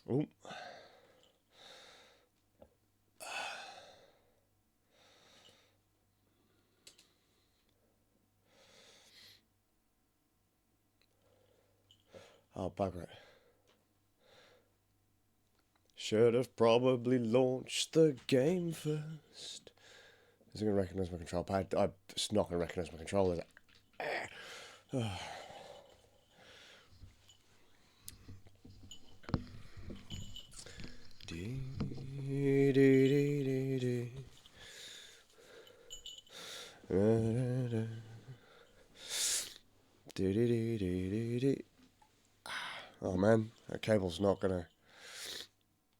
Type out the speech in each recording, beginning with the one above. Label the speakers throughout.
Speaker 1: Oh. Oh, bugger it. Should have probably launched the game first. Is it going to recognise my control pad? It's not going to recognise my controller, is it? Oh man, that cable's not gonna.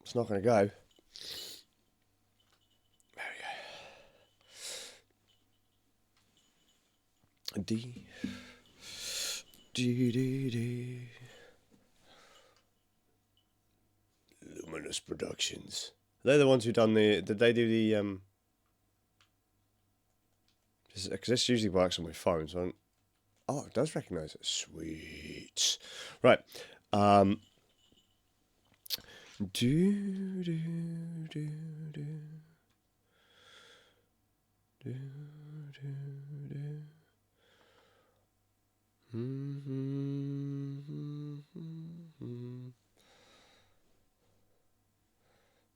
Speaker 1: It's not gonna go. There we go. D. Luminous Productions. They're the ones who done the. Did they do the Because this usually works on my phone, so. Oh, it does recognise it. Sweet. Right.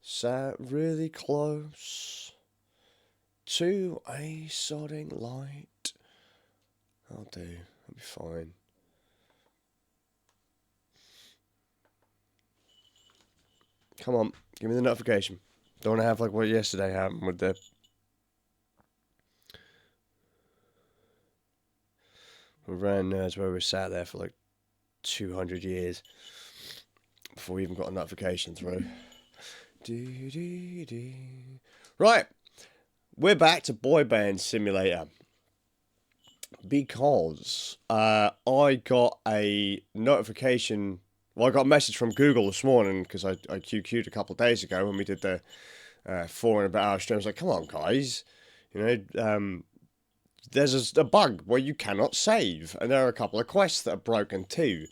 Speaker 1: Sat really close to a sodding light. I'll do. I'll be fine. Come on, give me the notification. Don't want to have like what yesterday happened with the. We ran nerds where we sat there for like 200 years before we even got a notification through. Right, we're back to Boy Band Simulator because I got a notification. Well, I got a message from Google this morning because I QQ'd a couple of days ago when we did the 4 and about hour stream. I was like, come on, guys, you know, there's a bug where you cannot save, and there are a couple of quests that are broken too.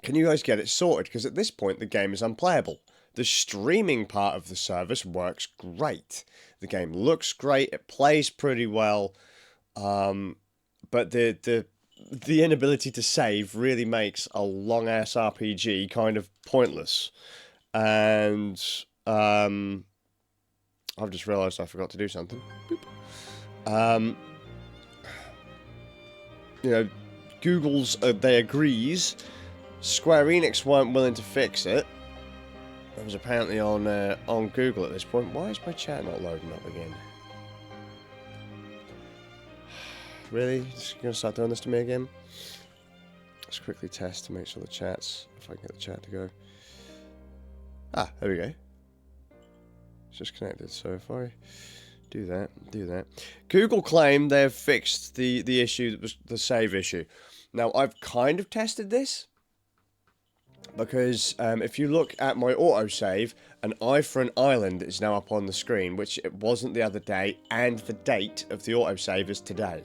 Speaker 1: Can you guys get it sorted? Because at this point, the game is unplayable. The streaming part of the service works great. The game looks great. It plays pretty well. But the inability to save really makes a long-ass RPG kind of pointless. And I've just realised I forgot to do something. Boop. You know, Google's, they agrees. Square Enix weren't willing to fix it. It was apparently on Google at this point. Why is my chat not loading up again? Really? Just gonna start doing this to me again? Let's quickly test to make sure the chat's... If I can get the chat to go. Ah, there we go. It's just connected, so if I do that. Google claim they've fixed the issue that was the save issue. Now, I've kind of tested this. Because if you look at my autosave, an eye for an island is now up on the screen, which it wasn't the other day, and the date of the autosave is today.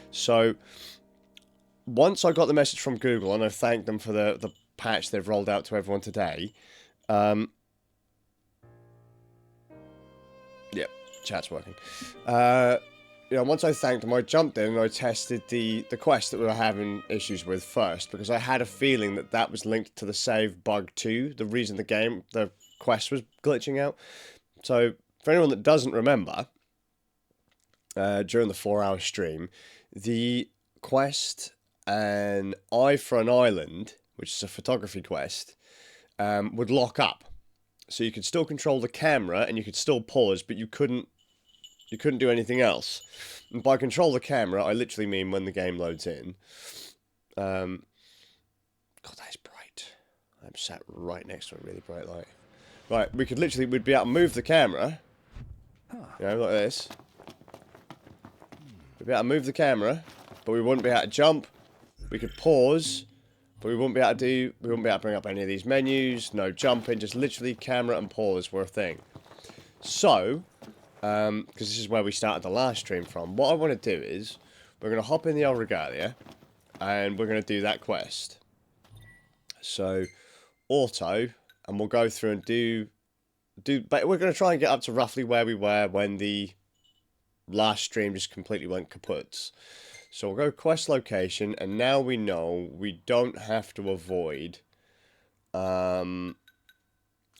Speaker 1: So, once I got the message from Google, and I thanked them for the patch they've rolled out to everyone today, yep, chat's working. You know, once I thanked them, I jumped in and I tested the quest that we were having issues with first, because I had a feeling that that was linked to the save bug too, the reason the quest was glitching out. So, for anyone that doesn't remember, during the 4-hour stream, the quest An Eye for an Island, which is a photography quest, would lock up. So you could still control the camera and you could still pause, but you couldn't do anything else. And by control the camera, I literally mean when the game loads in. God, that is bright. I'm sat right next to a really bright light. Right, we'd be able to move the camera. You know, like this. We'd be able to move the camera, but we wouldn't be able to jump. We could pause, but we wouldn't be able to bring up any of these menus. No jumping, just literally camera and pause were a thing. So, because this is where we started the last stream from, what I want to do is, we're going to hop in the El Regalia, and we're going to do that quest. So auto, and we'll go through and do. But we're going to try and get up to roughly where we were when the last stream just completely went kaput. So we'll go quest location, and now we know we don't have to avoid an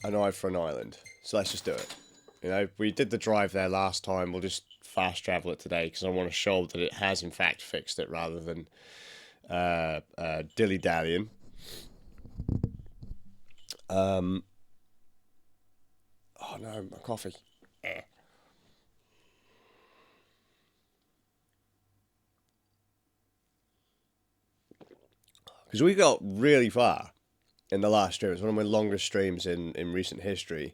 Speaker 1: eye for an island. So let's just do it. You know, we did the drive there last time. We'll just fast travel it today because I want to show that it has in fact fixed it rather than dilly-dallying. Oh no, my coffee. Because we got really far in the last stream. It's one of my longest streams in recent history.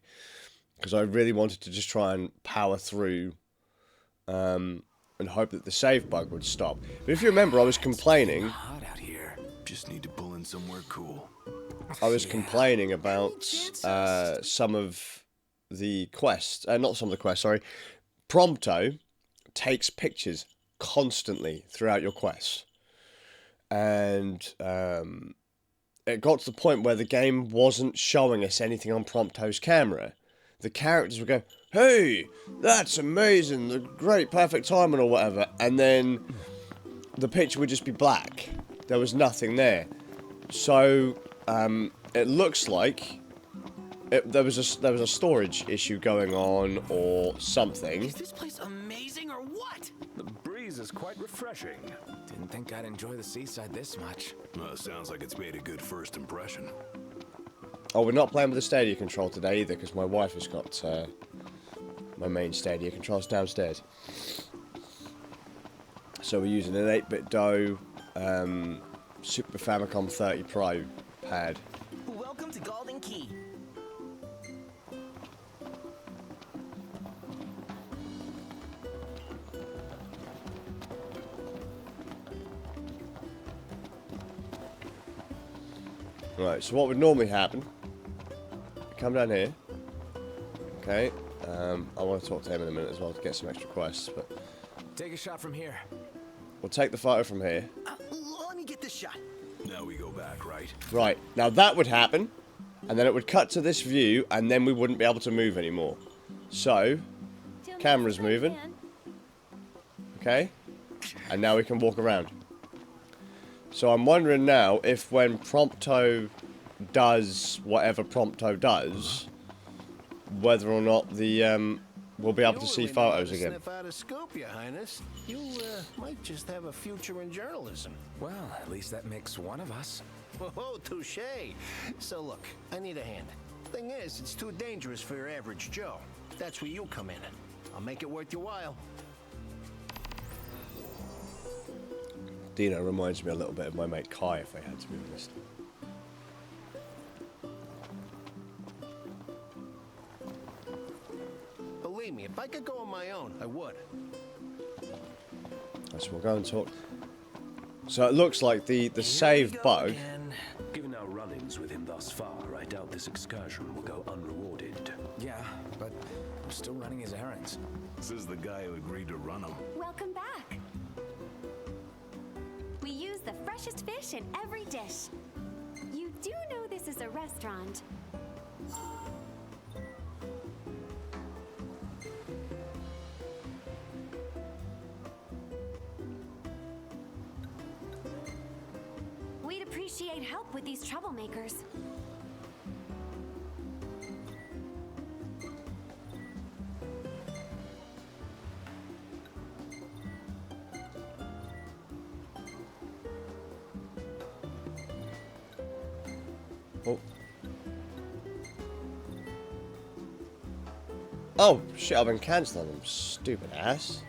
Speaker 1: Because I really wanted to just try and power through and hope that the save bug would stop. But if you remember, I was complaining.
Speaker 2: Hot out here. Just need to pull in somewhere cool.
Speaker 1: I was complaining about some of the quests. Not some of the quests, sorry. Prompto takes pictures constantly throughout your quests. And it got to the point where the game wasn't showing us anything on Prompto's camera. The characters would go, "Hey, that's amazing, the great perfect timing," or whatever, and then the picture would just be black. There was nothing there. So it looks like there was a storage issue going on or something.
Speaker 2: Is this place amazing or what?
Speaker 3: The breeze is quite refreshing.
Speaker 2: Didn't think I'd enjoy the seaside this much.
Speaker 4: Well, sounds like it's made a good first impression.
Speaker 1: Oh, we're not playing with the Stadia control today either because my wife has got my main Stadia controls downstairs. So we're using an 8-bit DOE Super Famicom 30 Pro pad.
Speaker 5: Welcome to Golden Key.
Speaker 1: Right, so what would normally happen, come down here, okay, I want to talk to him in a minute as well to get some extra quests, but
Speaker 2: Take a shot from here.
Speaker 1: we'll take the photo from here.
Speaker 5: Let me get this shot.
Speaker 4: Now we go back, right?
Speaker 1: Right, now that would happen, and then it would cut to this view, and then we wouldn't be able to move anymore. So, camera's moving, okay, and now we can walk around. So I'm wondering now if when Prompto does whatever Prompto does, whether or not the we'll be able to see photos again.
Speaker 6: Sniff out a scoop, Your Highness. You might just have a future in journalism.
Speaker 2: Well, at least that makes one of us.
Speaker 6: Whoa, touche. So look, I need a hand. Thing is, it's too dangerous for your average Joe. That's where you come in. I'll make it worth your while.
Speaker 1: Dino reminds me a little bit of my mate Kai, if I had to be honest.
Speaker 6: Believe me, if I could go on my own, I would.
Speaker 1: So we'll go and talk. So it looks like the save bug.
Speaker 3: Given our run-ins with him thus far, I doubt this excursion will go unrewarded.
Speaker 2: Yeah, but we're still running his errands.
Speaker 4: This is the guy who agreed to run them.
Speaker 7: Welcome back. We use the freshest fish in every dish. You do know this is a restaurant. We'd appreciate help with these troublemakers.
Speaker 1: Oh. Oh, shit, I've been cancelling them, stupid ass.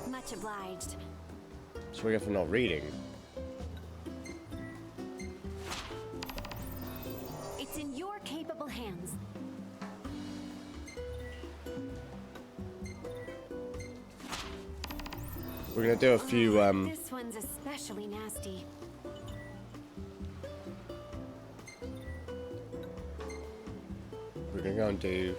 Speaker 7: Much obliged.
Speaker 1: So we get for not reading.
Speaker 7: It's in your capable hands.
Speaker 1: We're gonna do a few,
Speaker 7: This one's especially nasty.
Speaker 1: we're gonna go and do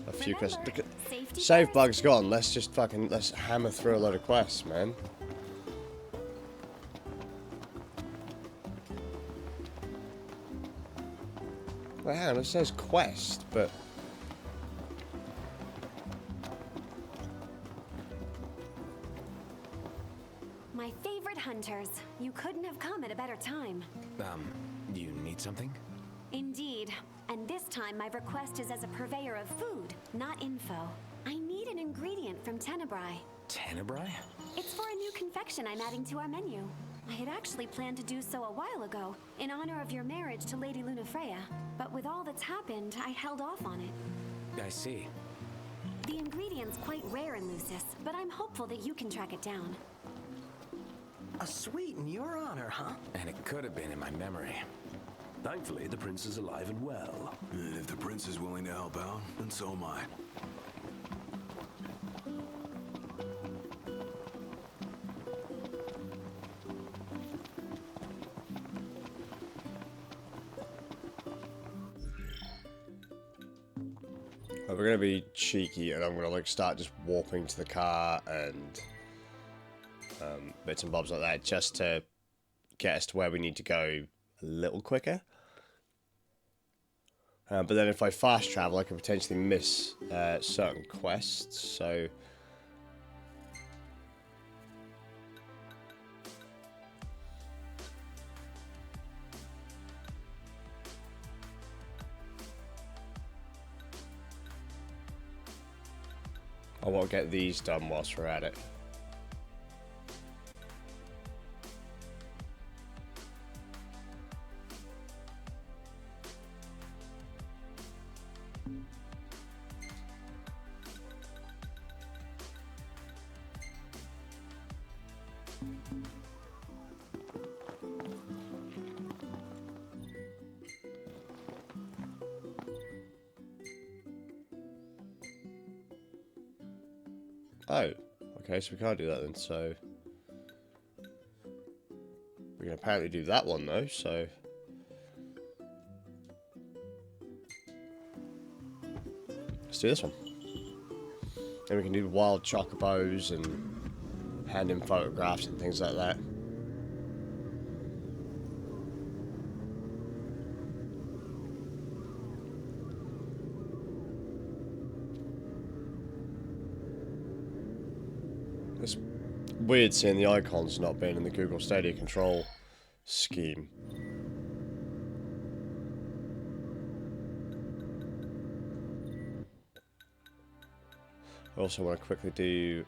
Speaker 1: a few quests.
Speaker 7: Remember, safety
Speaker 1: Save
Speaker 7: first.
Speaker 1: bug's gone, let's just fucking, let's hammer through a load of quests, man. Well, hang on, it says quest, but...
Speaker 7: My favorite hunters. You couldn't have come at a better time.
Speaker 2: You need something?
Speaker 7: Indeed. And this time my request is as a purveyor of food, not info. I need an ingredient from Tenebrae.
Speaker 2: Tenebrae?
Speaker 7: It's for a new confection I'm adding to our menu. I had actually planned to do so a while ago, in honor of your marriage to Lady Lunafreya. But with all that's happened, I held off on it.
Speaker 2: I see.
Speaker 7: The ingredient's quite rare in Lucis, but I'm hopeful that you can track it down.
Speaker 5: A sweet in your honor, huh?
Speaker 2: And it could have been in my memory.
Speaker 3: Thankfully, the prince is alive and well.
Speaker 4: And if the prince is willing to help out, then so am I.
Speaker 1: We're gonna be cheeky, and I'm gonna like start just warping to the car and bits and bobs like that, just to get us to where we need to go a little quicker. But then if I fast travel, I could potentially miss certain quests. So. I want to get these done whilst we're at it. Oh, okay, so we can't do that then, so... We can apparently do that one though, so... Let's do this one. Then we can do wild chocobos and hand in photographs and things like that. It's weird seeing the icons not being in the Google Stadia control scheme. I also want to quickly do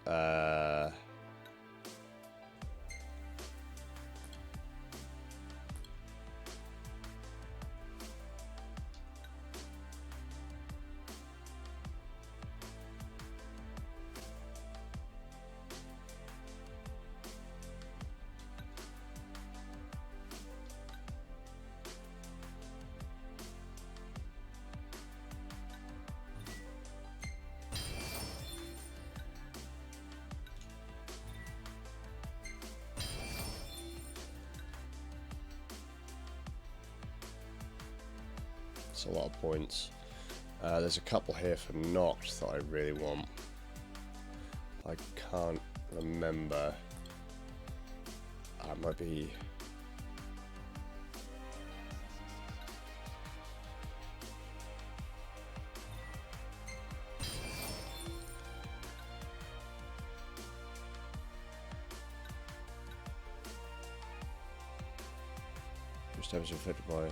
Speaker 1: it's a lot of points. There's a couple here for Noct that I really want. I can't remember. I might be... Which damage inflicted by...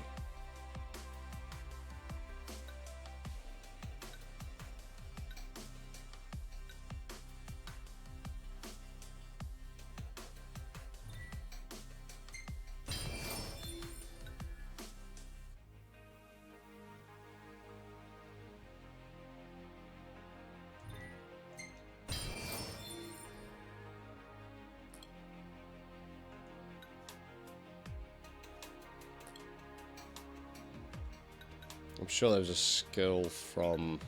Speaker 1: I'm sure there was a skill from...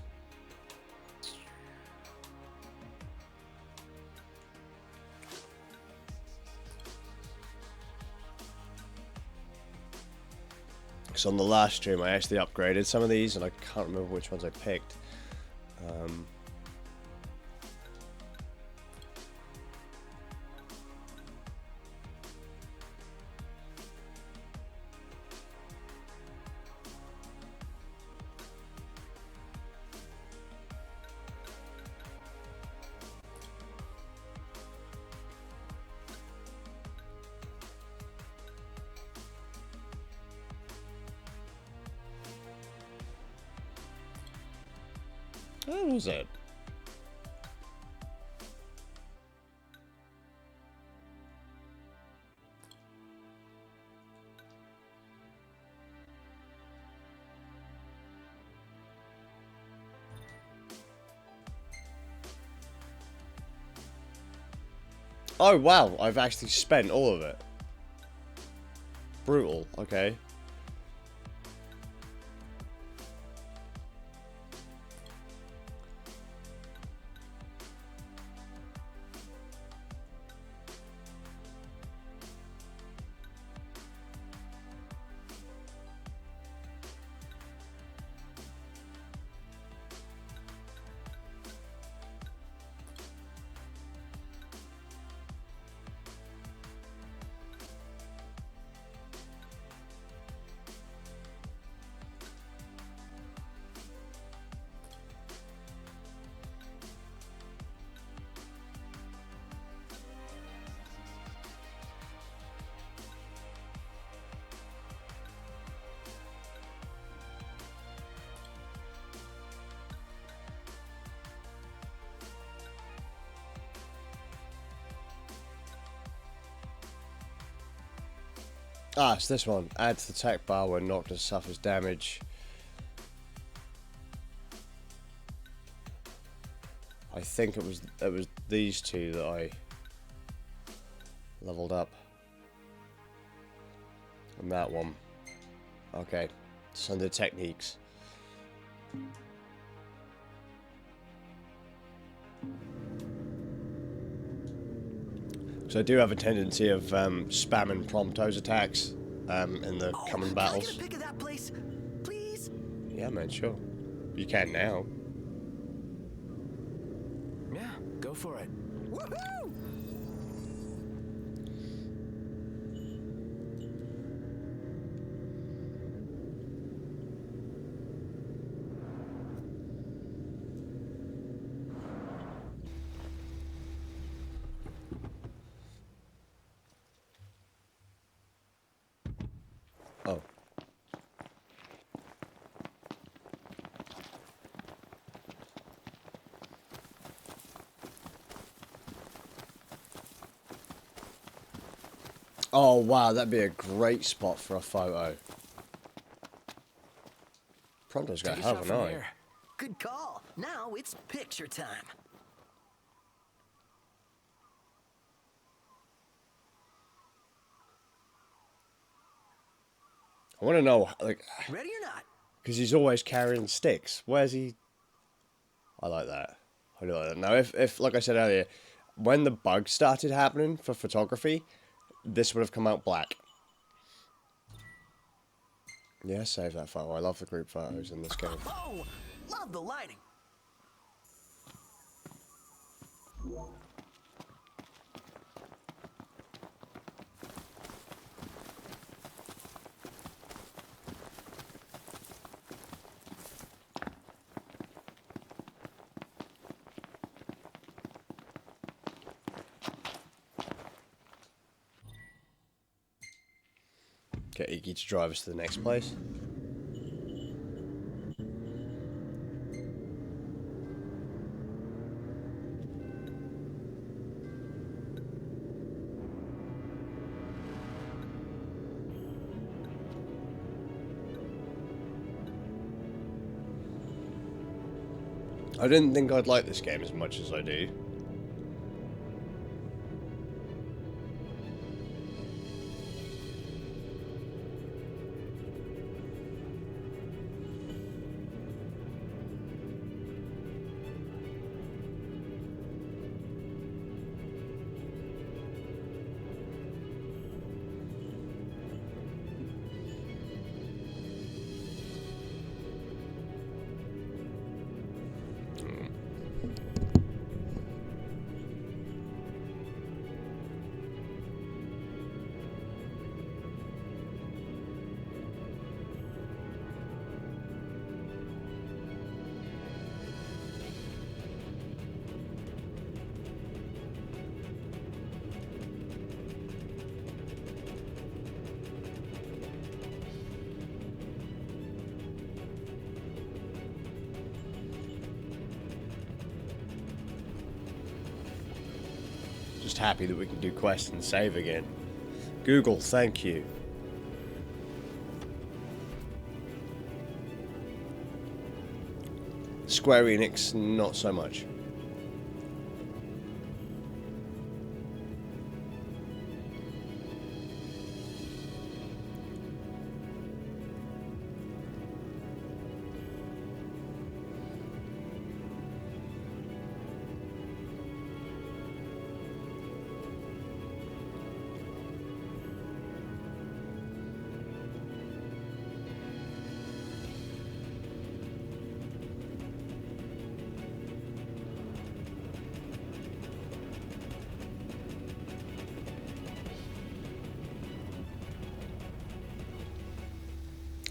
Speaker 1: Because on the last stream I actually upgraded some of these and I can't remember which ones I picked. Where was it? Oh wow, I've actually spent all of it. Brutal, okay. Ah, it's this one. Add to the attack bar when Noctis suffers damage. I think it was these two that I leveled up. And that one. Okay. So the techniques. So I do have a tendency of spamming Prompto's attacks in the coming battles.
Speaker 5: Can I get a pic of that place, please?
Speaker 1: Yeah, man, sure. You can now.
Speaker 2: Yeah, go for it.
Speaker 5: Woohoo!
Speaker 1: Oh. Oh wow, that'd be a great spot for a photo. Prompto's got a
Speaker 2: Take a
Speaker 1: hell
Speaker 2: shot
Speaker 1: of an
Speaker 2: from
Speaker 1: eye.
Speaker 2: here.
Speaker 5: Good call. Now it's picture time.
Speaker 1: I want to know, like,
Speaker 5: Ready or not?
Speaker 1: because he's always carrying sticks. Where's he? I like that. I do like that. Now, if like I said earlier, when the bugs started happening for photography, this would have come out black. Yeah, save that photo. I love the group photos in this game.
Speaker 5: Oh, love the lighting.
Speaker 1: Get Iggy to drive us to the next place. I didn't think I'd like this game as much as I do. just happy that we can do quests and save again. Google, thank you. Square Enix, not so much.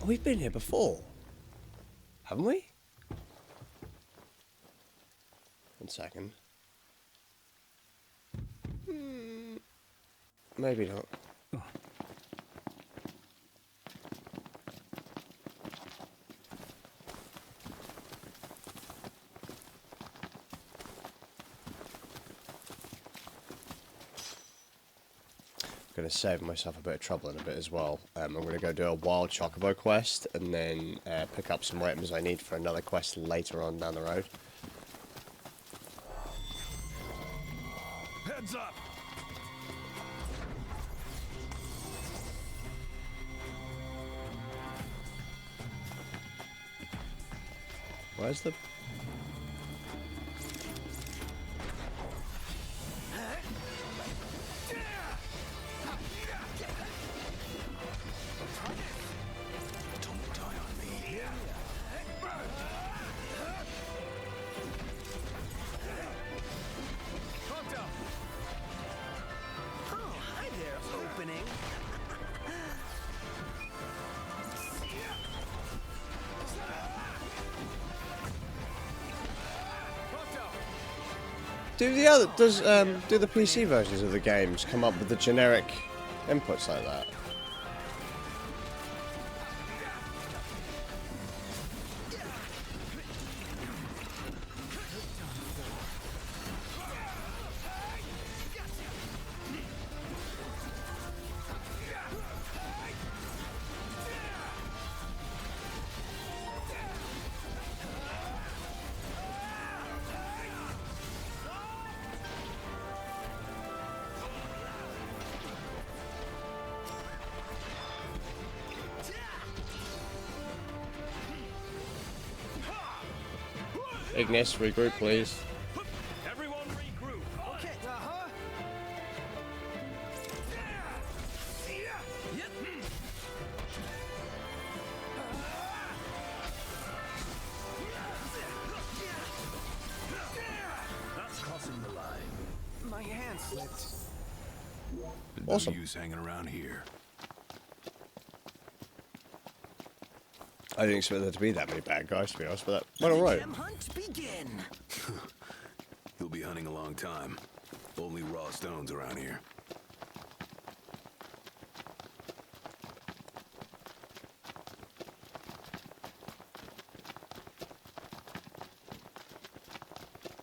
Speaker 1: Oh, we've been here before, haven't we? 1 second. Maybe not. Going to save myself a bit of trouble in a bit as well. I'm going to go do a wild chocobo quest and then pick up some items I need for another quest later on down the road.
Speaker 4: Heads up!
Speaker 1: Where's the...
Speaker 4: Don't die on me.
Speaker 5: Oh, hi there, opening.
Speaker 1: Do the PC versions of the games come up with the generic inputs like that? Ignis, regroup, please.
Speaker 3: Everyone regroup.
Speaker 5: Okay,
Speaker 3: That's crossing the line.
Speaker 5: my hand slipped.
Speaker 1: Awesome.
Speaker 4: No use hanging around here.
Speaker 1: I didn't expect there to be that many bad guys, to be honest, but that went alright.
Speaker 5: Gem hunt begin.
Speaker 4: You'll be hunting a long time. Only raw stones around here.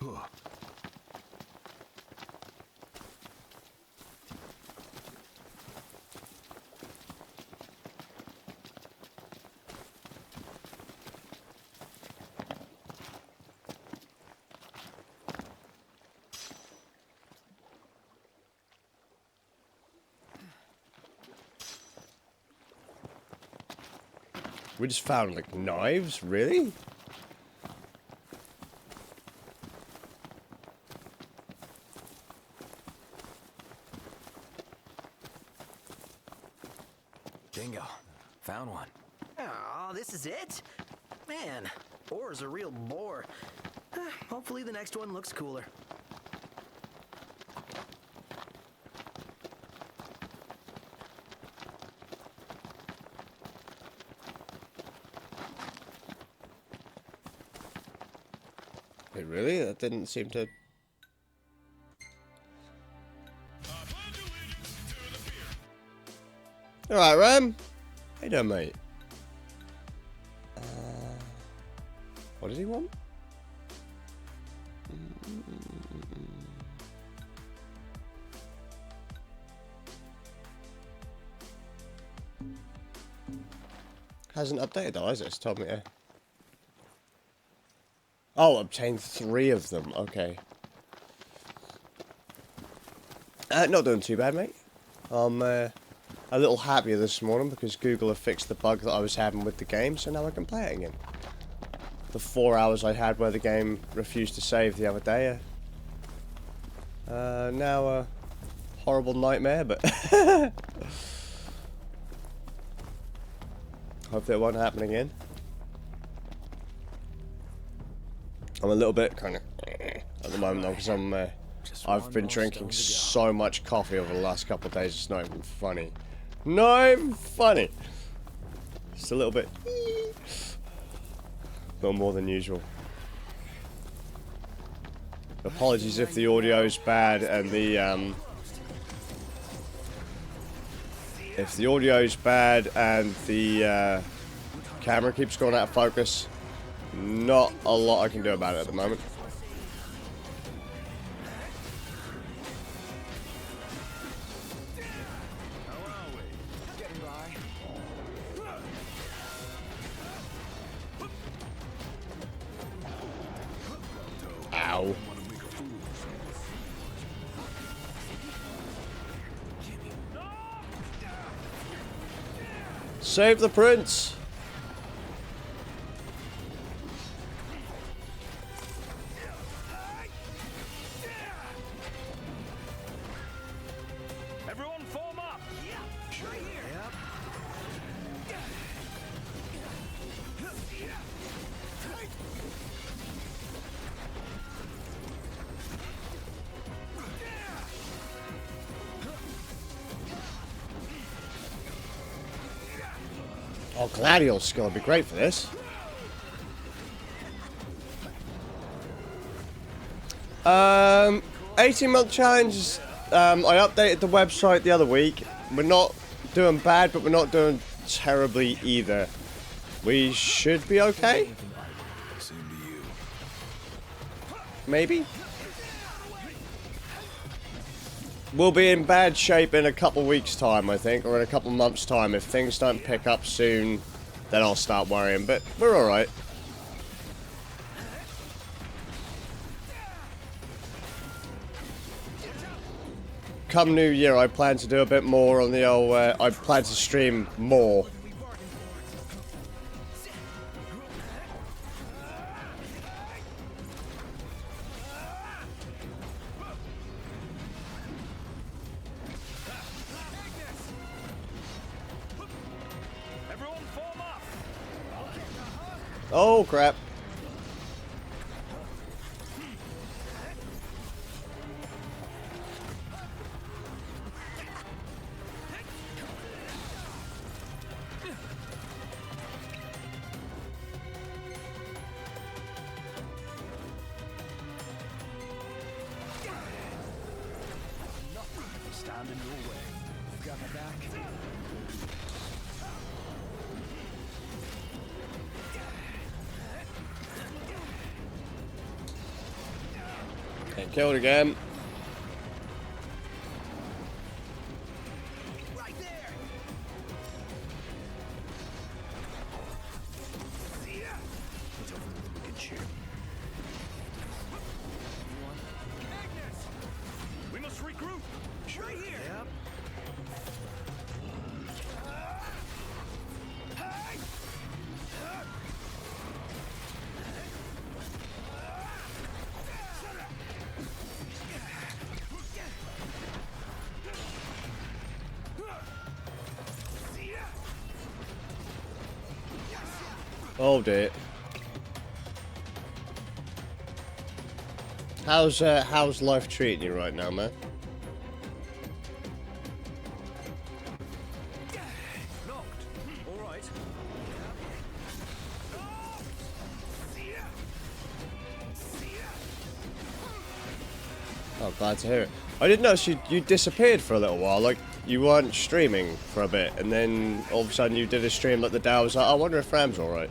Speaker 4: Huh.
Speaker 1: We just found, like, knives? Really?
Speaker 2: Bingo. Found one.
Speaker 5: Oh, this is it? Man, ore's a real bore. Hopefully the next one looks cooler.
Speaker 1: Wait, really? That didn't seem to... Alright, Ram. How you doing, mate? What did he want? Hasn't updated though, has it? It's told me to... Oh, obtained 3 of them. Okay. Not doing too bad, mate. I'm a little happier this morning because Google have fixed the bug that I was having with the game, so now I can play it again. The 4 hours I had where the game refused to save the other day. Now a horrible nightmare, but hopefully it won't happen again. I'm a little bit kind of at the moment though, because I've been drinking so much coffee over the last couple of days. It's not even funny. Not even funny. Just a little bit. No more than usual. Apologies if the audio's bad and the camera keeps going out of focus. Not a lot I can do about it at the moment. Ow. Save the prince!
Speaker 3: Everyone form up!
Speaker 5: Right here. Yep.
Speaker 1: Oh, Gladiol's gonna be great for this. 18-month challenge. I updated the website the other week. We're not doing bad, but we're not doing terribly either. We should be okay.
Speaker 4: Same to you.
Speaker 1: Maybe. We'll be in bad shape in a couple weeks' time, I think, or in a couple months' time. If things don't pick up soon, then I'll start worrying, but we're alright. Come New Year, I plan to do a bit more on the old, I plan to stream more.
Speaker 3: Everyone form up!
Speaker 1: Oh, crap.
Speaker 3: Stand in your way. You've got my back.
Speaker 1: Get killed again.
Speaker 5: Right there.
Speaker 3: We can shoot. We must regroup!
Speaker 5: Right here. Yep.
Speaker 1: Oh dear. How's life treating you right now, man?
Speaker 3: Knocked. All right.
Speaker 1: Oh, glad to hear it. I didn't notice you disappeared for a little while, like you weren't streaming for a bit, and then all of a sudden you did a stream like the day. I was like, I wonder if Ram's alright.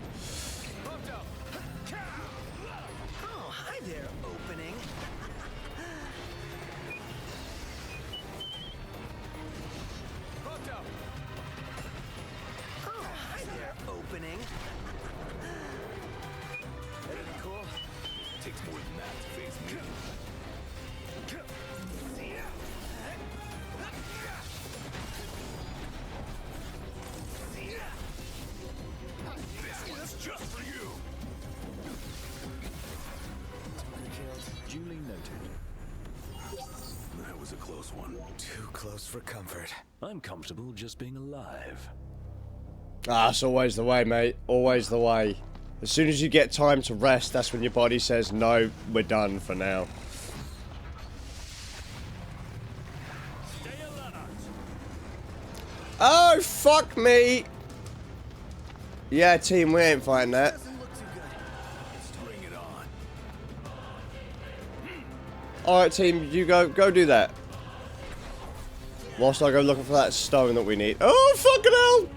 Speaker 5: Oh, hi there, opening.
Speaker 2: close for comfort.
Speaker 3: I'm comfortable just being alive.
Speaker 1: Ah, it's always the way, mate. Always the way. As soon as you get time to rest, that's when your body says, no, we're done for now. Oh, fuck me! Yeah, team, we ain't fighting that.
Speaker 4: Bring it on.
Speaker 1: Alright, team, you go do that. Whilst I go looking for that stone that we need. Oh, fucking hell!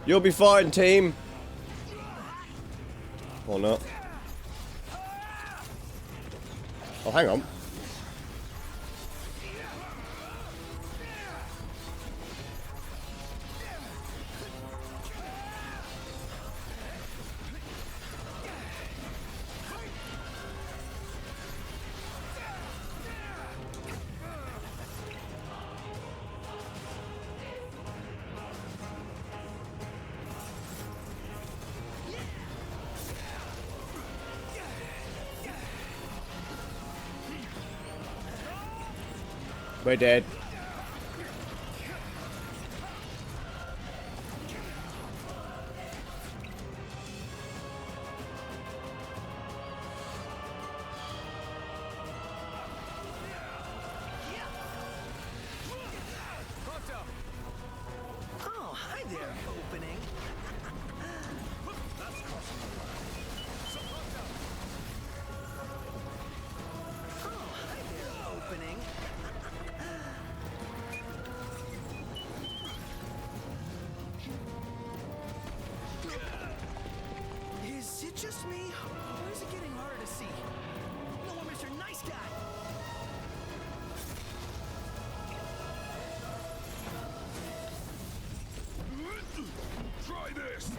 Speaker 1: You'll be fine, team. Or not. Oh, hang on. We're dead.
Speaker 5: Oh, hi there, opening. Oh, hi there, opening. Is it just me, or is it getting harder to see? No more Mr. Nice Guy.
Speaker 4: Try this.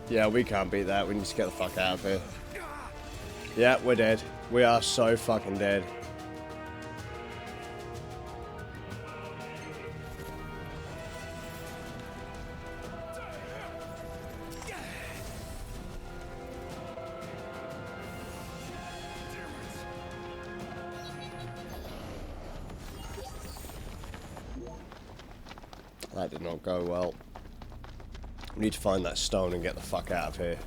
Speaker 1: Yeah, we can't beat that. We need to get the fuck out of here. Yeah, we're dead. We are so fucking dead. That did not go well. We need to find that stone and get the fuck out of here.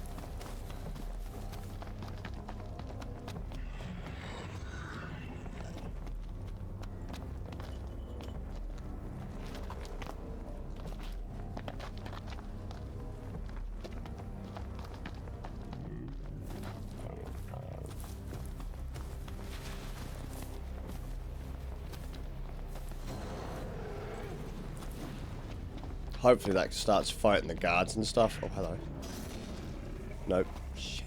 Speaker 1: Hopefully that starts fighting the guards and stuff. Oh, hello. Nope. Shit.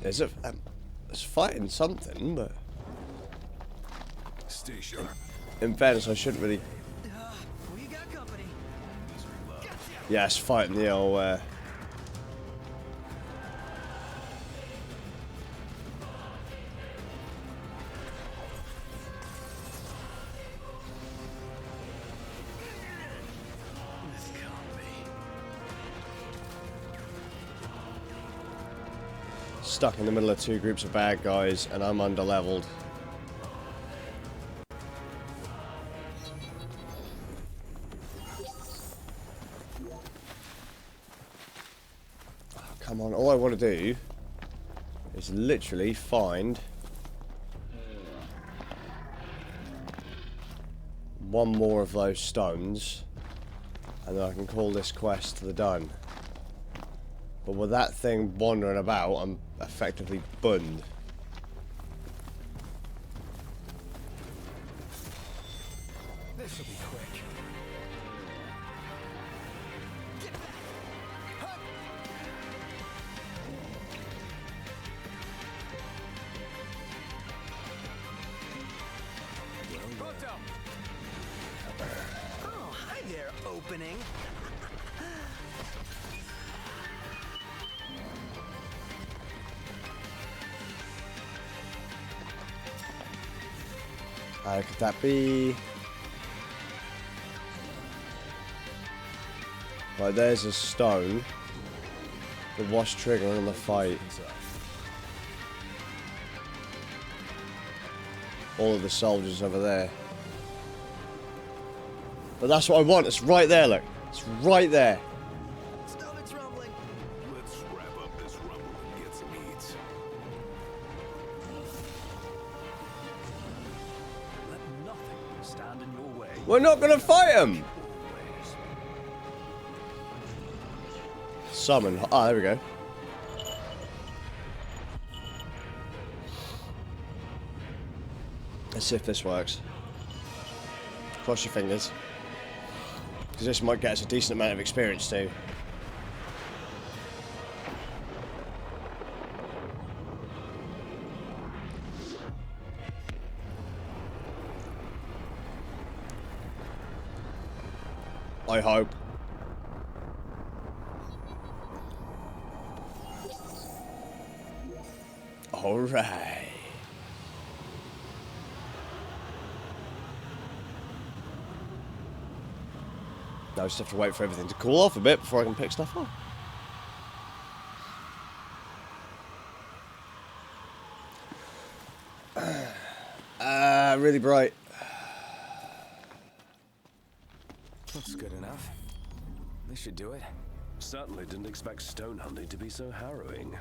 Speaker 1: There's a... it's fighting something, but...
Speaker 4: Stay sharp.
Speaker 1: in fairness, I shouldn't really...
Speaker 5: We got company.
Speaker 1: Yeah, it's fighting the old... stuck in the middle of two groups of bad guys, and I'm underleveled. Oh, come on, all I want to do is literally find one more of those stones, and then I can call this quest to the done. But with that thing wandering about, I'm effectively bunned.
Speaker 2: This will be quick.
Speaker 5: Oh, hi there, opening.
Speaker 1: Could that be... Right, there's a stone. The wash trigger on the fight. All of the soldiers over there. But that's what I want. It's right there, look. It's right there.
Speaker 5: Stomach's rumbling.
Speaker 4: Let's wrap up this rumble and get some eats.
Speaker 3: Let nothing stand in your way.
Speaker 1: We're not gonna fight him. Summon. Ah, there we go. Let's see if this works. Cross your fingers. Because this might get us a decent amount of experience too. I hope. Alright. Now I just have to wait for everything to cool off a bit before I can pick stuff up. Really bright.
Speaker 2: Looks good enough. This should do it.
Speaker 3: Certainly didn't expect stone hunting to be so harrowing.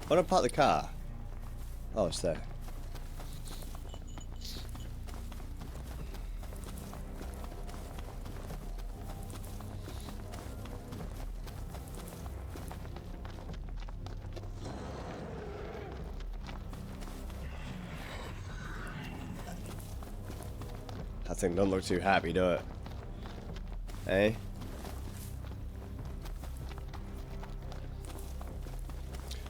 Speaker 1: Why don't I park the car? Oh, it's there. That thing don't look too happy, do it? Eh?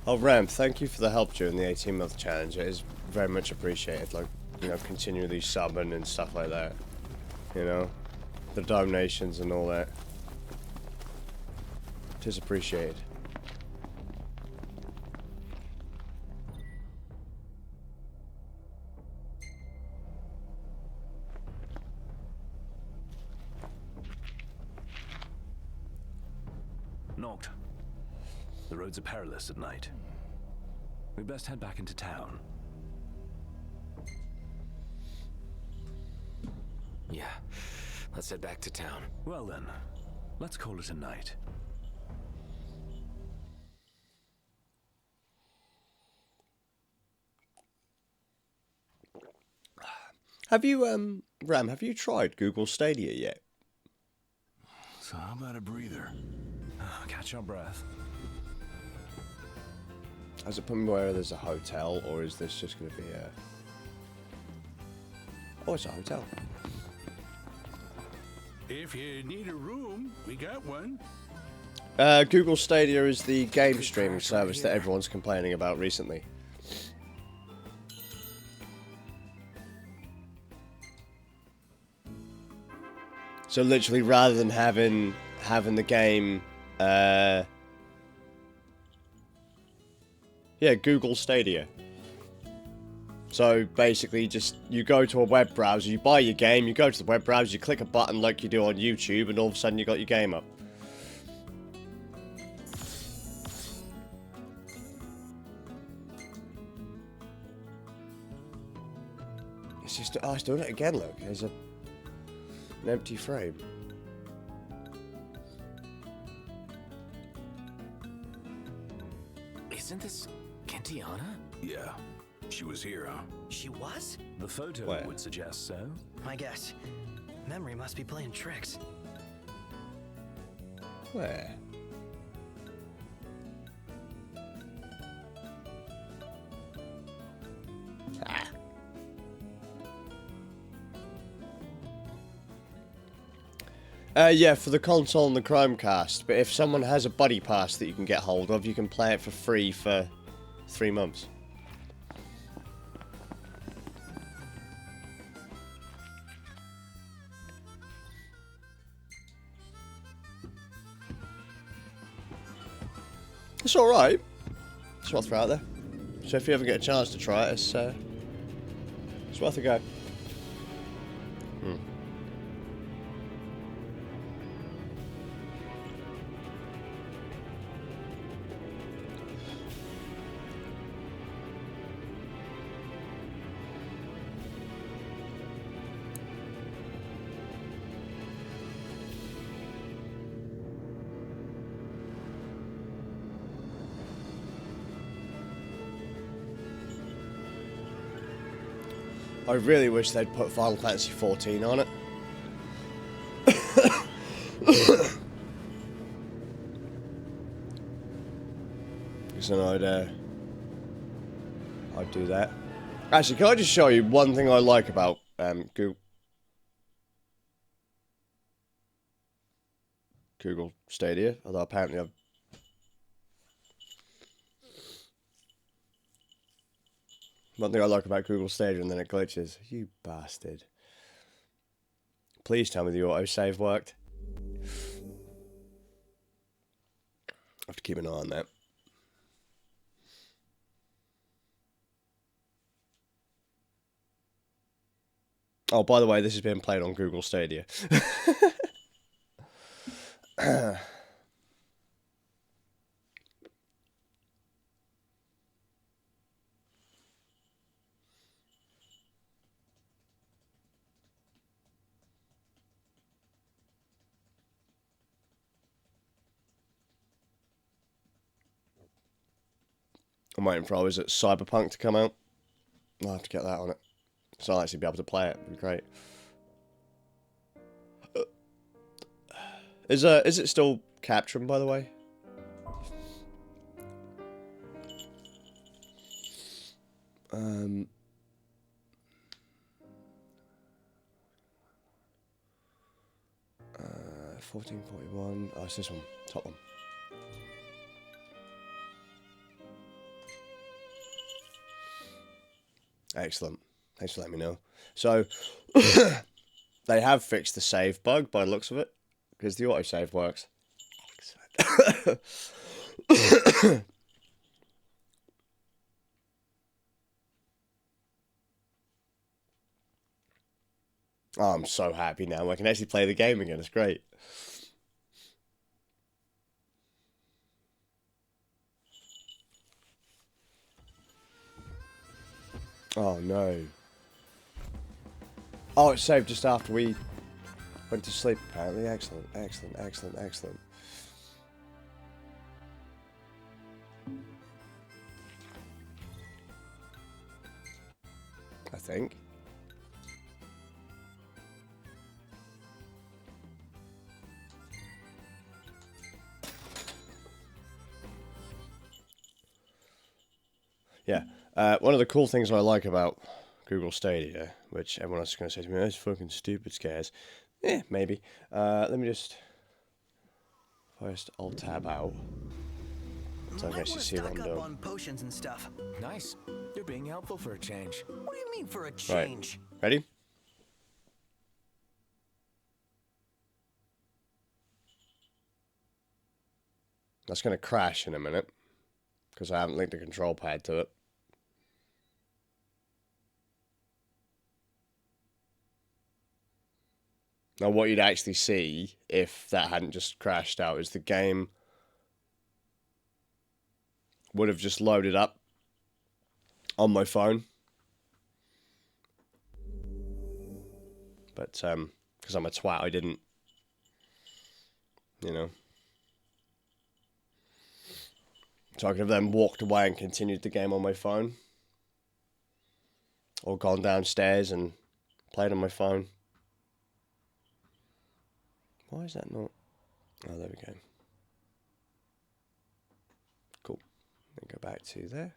Speaker 1: Oh, Ram, thank you for the help during the 18-month challenge. It is very much appreciated. Like, you know, continually subbing and stuff like that. You know? The donations and all that. It is appreciated.
Speaker 3: Noct. The roads are perilous at night. We best head back into town.
Speaker 2: Yeah. Let's head back to town.
Speaker 3: Well then, let's call it a night.
Speaker 1: Have you, Ram, have you tried Google Stadia yet?
Speaker 4: So how about a breather?
Speaker 3: Catch your breath.
Speaker 1: Has it put me where there's a hotel, or is this just going to be a... Oh, it's a hotel.
Speaker 4: If you need a room, we got one.
Speaker 1: Google Stadia is the game streaming service that everyone's complaining about recently. So literally, rather than having the game, yeah, Google Stadia. So basically, just you go to a web browser, you buy your game, you go to the web browser, you click a button like you do on YouTube, and all of a sudden you got your game up. It's just, oh, it's doing it again. Look, there's an empty frame.
Speaker 2: Isn't this Kentiana?
Speaker 4: Yeah. She was here, huh?
Speaker 5: She was?
Speaker 3: The photo
Speaker 1: Where?
Speaker 3: would suggest so.
Speaker 5: My guess. Memory must be playing tricks.
Speaker 1: Where? Yeah, for the console and the Chromecast. But if someone has a buddy pass that you can get hold of, you can play it for free for 3 months. It's alright. Just want to throw out there. So if you ever get a chance to try it, it's worth a go. I really wish they'd put Final Fantasy 14 on it. Because then I'd do that. Actually, can I just show you one thing I like about Google Stadia? Although apparently I've... One thing I like about Google Stadia and then it glitches. You bastard. Please tell me the autosave worked. I have to keep an eye on that. Oh, by the way, this is being played on Google Stadia. I'm waiting for always Cyberpunk to come out. I'll have to get that on it. So I'll actually be able to play it. It'd be great. Is it still capturing, by the way? Um 1441. Oh, it's this one. Top one. Excellent. Thanks for letting me know. So, they have fixed the save bug by the looks of it, because the autosave works. Excellent. Oh, I'm so happy now. I can actually play the game again. It's great. Oh, no. Oh, it saved just after we went to sleep, apparently. Excellent, excellent, excellent, excellent. I think. Yeah. One of the cool things I like about Google Stadia, which everyone else is going to say to me, oh, it's fucking stupid scares. Yeah, maybe. Let me just Alt-Tab out. So I can actually see what I'm doing.
Speaker 5: On potions and stuff.
Speaker 2: Nice. You're being helpful for a change.
Speaker 5: What do you mean for a change?
Speaker 1: Right. Ready? That's going to crash in a minute, because I haven't linked the control pad to it. Now, what you'd actually see if that hadn't just crashed out is the game would have just loaded up on my phone. But, because I'm a twat, I didn't, you know. So I could have then walked away and continued the game on my phone. Or gone downstairs and played on my phone. Why is that not? Oh, there we go. Cool. Then go back to there.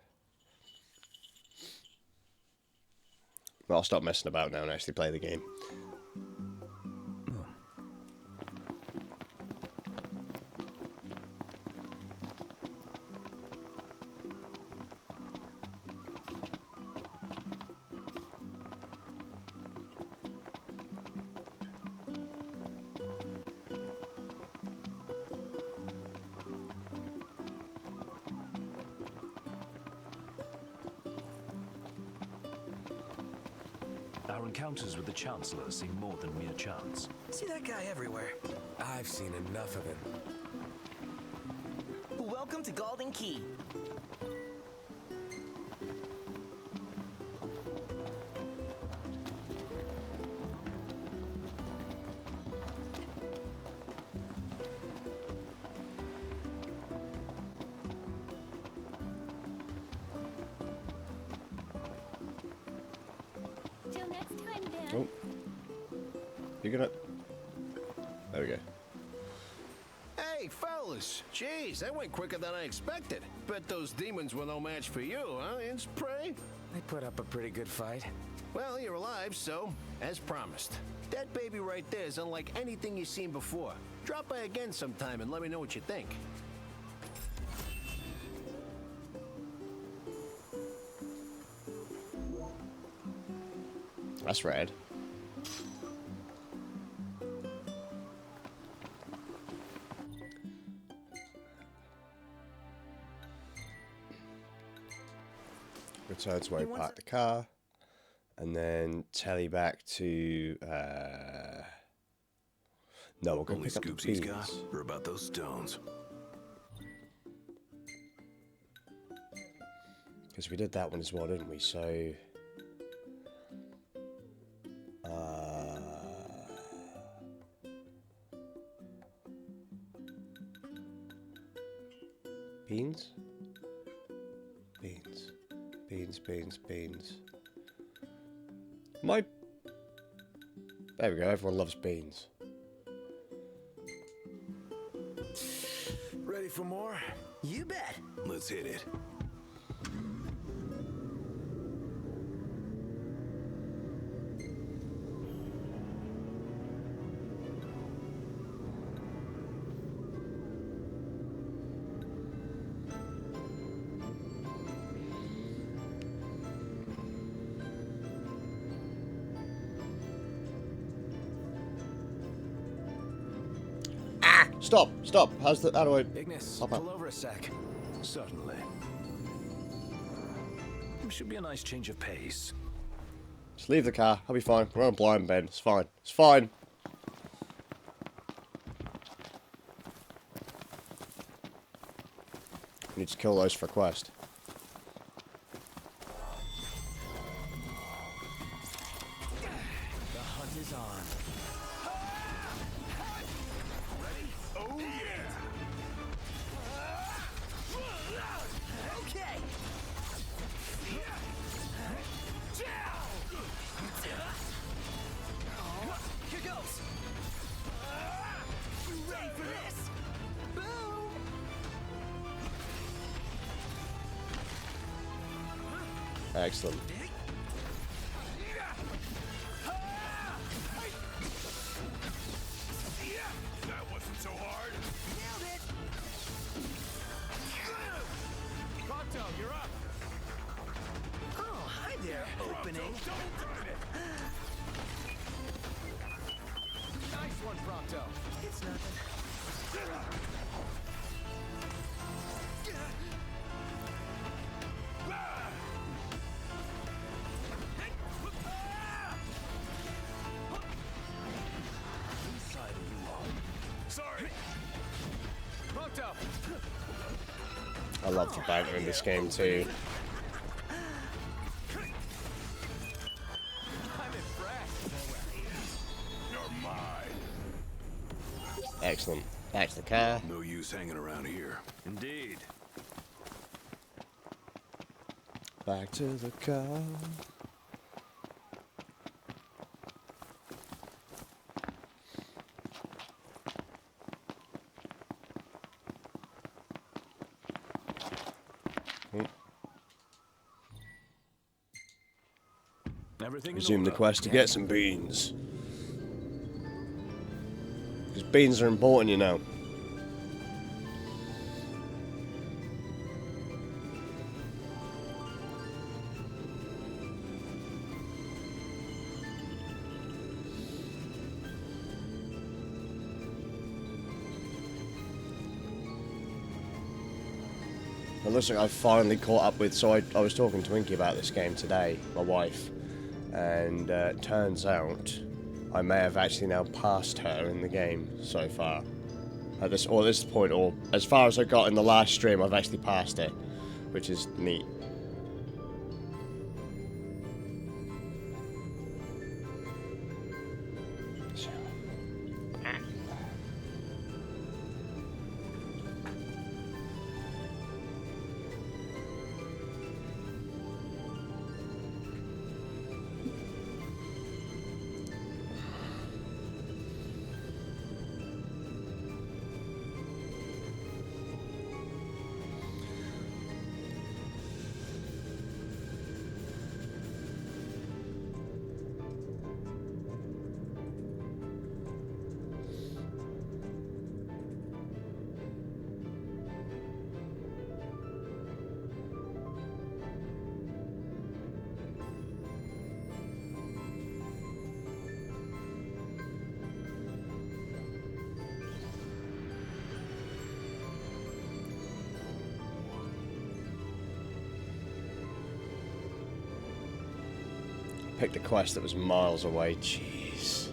Speaker 1: Well, I'll stop messing about now and actually play the game.
Speaker 3: Our encounters with the Chancellor seem more than mere chance.
Speaker 5: See that guy everywhere.
Speaker 2: I've seen enough of him.
Speaker 5: Welcome to Golden Key.
Speaker 7: Till next time, Dan.
Speaker 1: Oh. You're gonna... There we go.
Speaker 6: Hey, fellas. Jeez, that went quicker than I expected. Bet those demons were no match for you, huh, Ince Prey?
Speaker 2: They put up a pretty good fight.
Speaker 6: Well, you're alive, so, as promised. That baby right there is unlike anything you've seen before. Drop by again sometime and let me know what you think.
Speaker 1: That's rad. Return to where we parked the car. And then telly back to... No, we're going
Speaker 4: Only
Speaker 1: to pick up
Speaker 4: scoops
Speaker 1: the
Speaker 4: he's
Speaker 1: beans.
Speaker 4: got are about those stones.
Speaker 1: Because we did that one as well, didn't we? So... Beans? Beans. Beans, beans, beans. My... There we go, everyone loves beans.
Speaker 2: Ready for more?
Speaker 5: You bet.
Speaker 4: Let's hit it.
Speaker 1: Stop! Stop! How do I...
Speaker 2: Ignis,
Speaker 1: Papa.
Speaker 2: pull over a sec.
Speaker 3: Certainly. Should be a nice change of pace.
Speaker 1: Just leave the car. I'll be fine. We're on blind, Ben. It's fine. It's fine. We need to kill those for a quest.
Speaker 2: The hunt is on.
Speaker 5: Okay. Here goes. You ready for this? Boom.
Speaker 1: Excellent.
Speaker 4: That wasn't so hard.
Speaker 5: Nailed it.
Speaker 2: Pronto, you're up.
Speaker 5: Oh, hi there, opening.
Speaker 2: Nice one, Pronto.
Speaker 5: It's nothing.
Speaker 4: Sorry.
Speaker 2: Pronto.
Speaker 1: I love the banter in this game too.
Speaker 2: I'm impressed.
Speaker 4: You're mine.
Speaker 1: Excellent. Back to the car.
Speaker 4: No use hanging around here.
Speaker 3: Indeed.
Speaker 1: Back to the car.
Speaker 3: Everything in
Speaker 1: Resume the
Speaker 3: order.
Speaker 1: quest to get some beans. Because beans are important, you know. It looks like I finally caught up with... So I was talking to Inky about this game today, my wife. And turns out I may have actually now passed her in the game so far. At this point, or as far as I got in the last stream, I've actually passed her, which is neat. Picked a quest that was miles away. Jeez.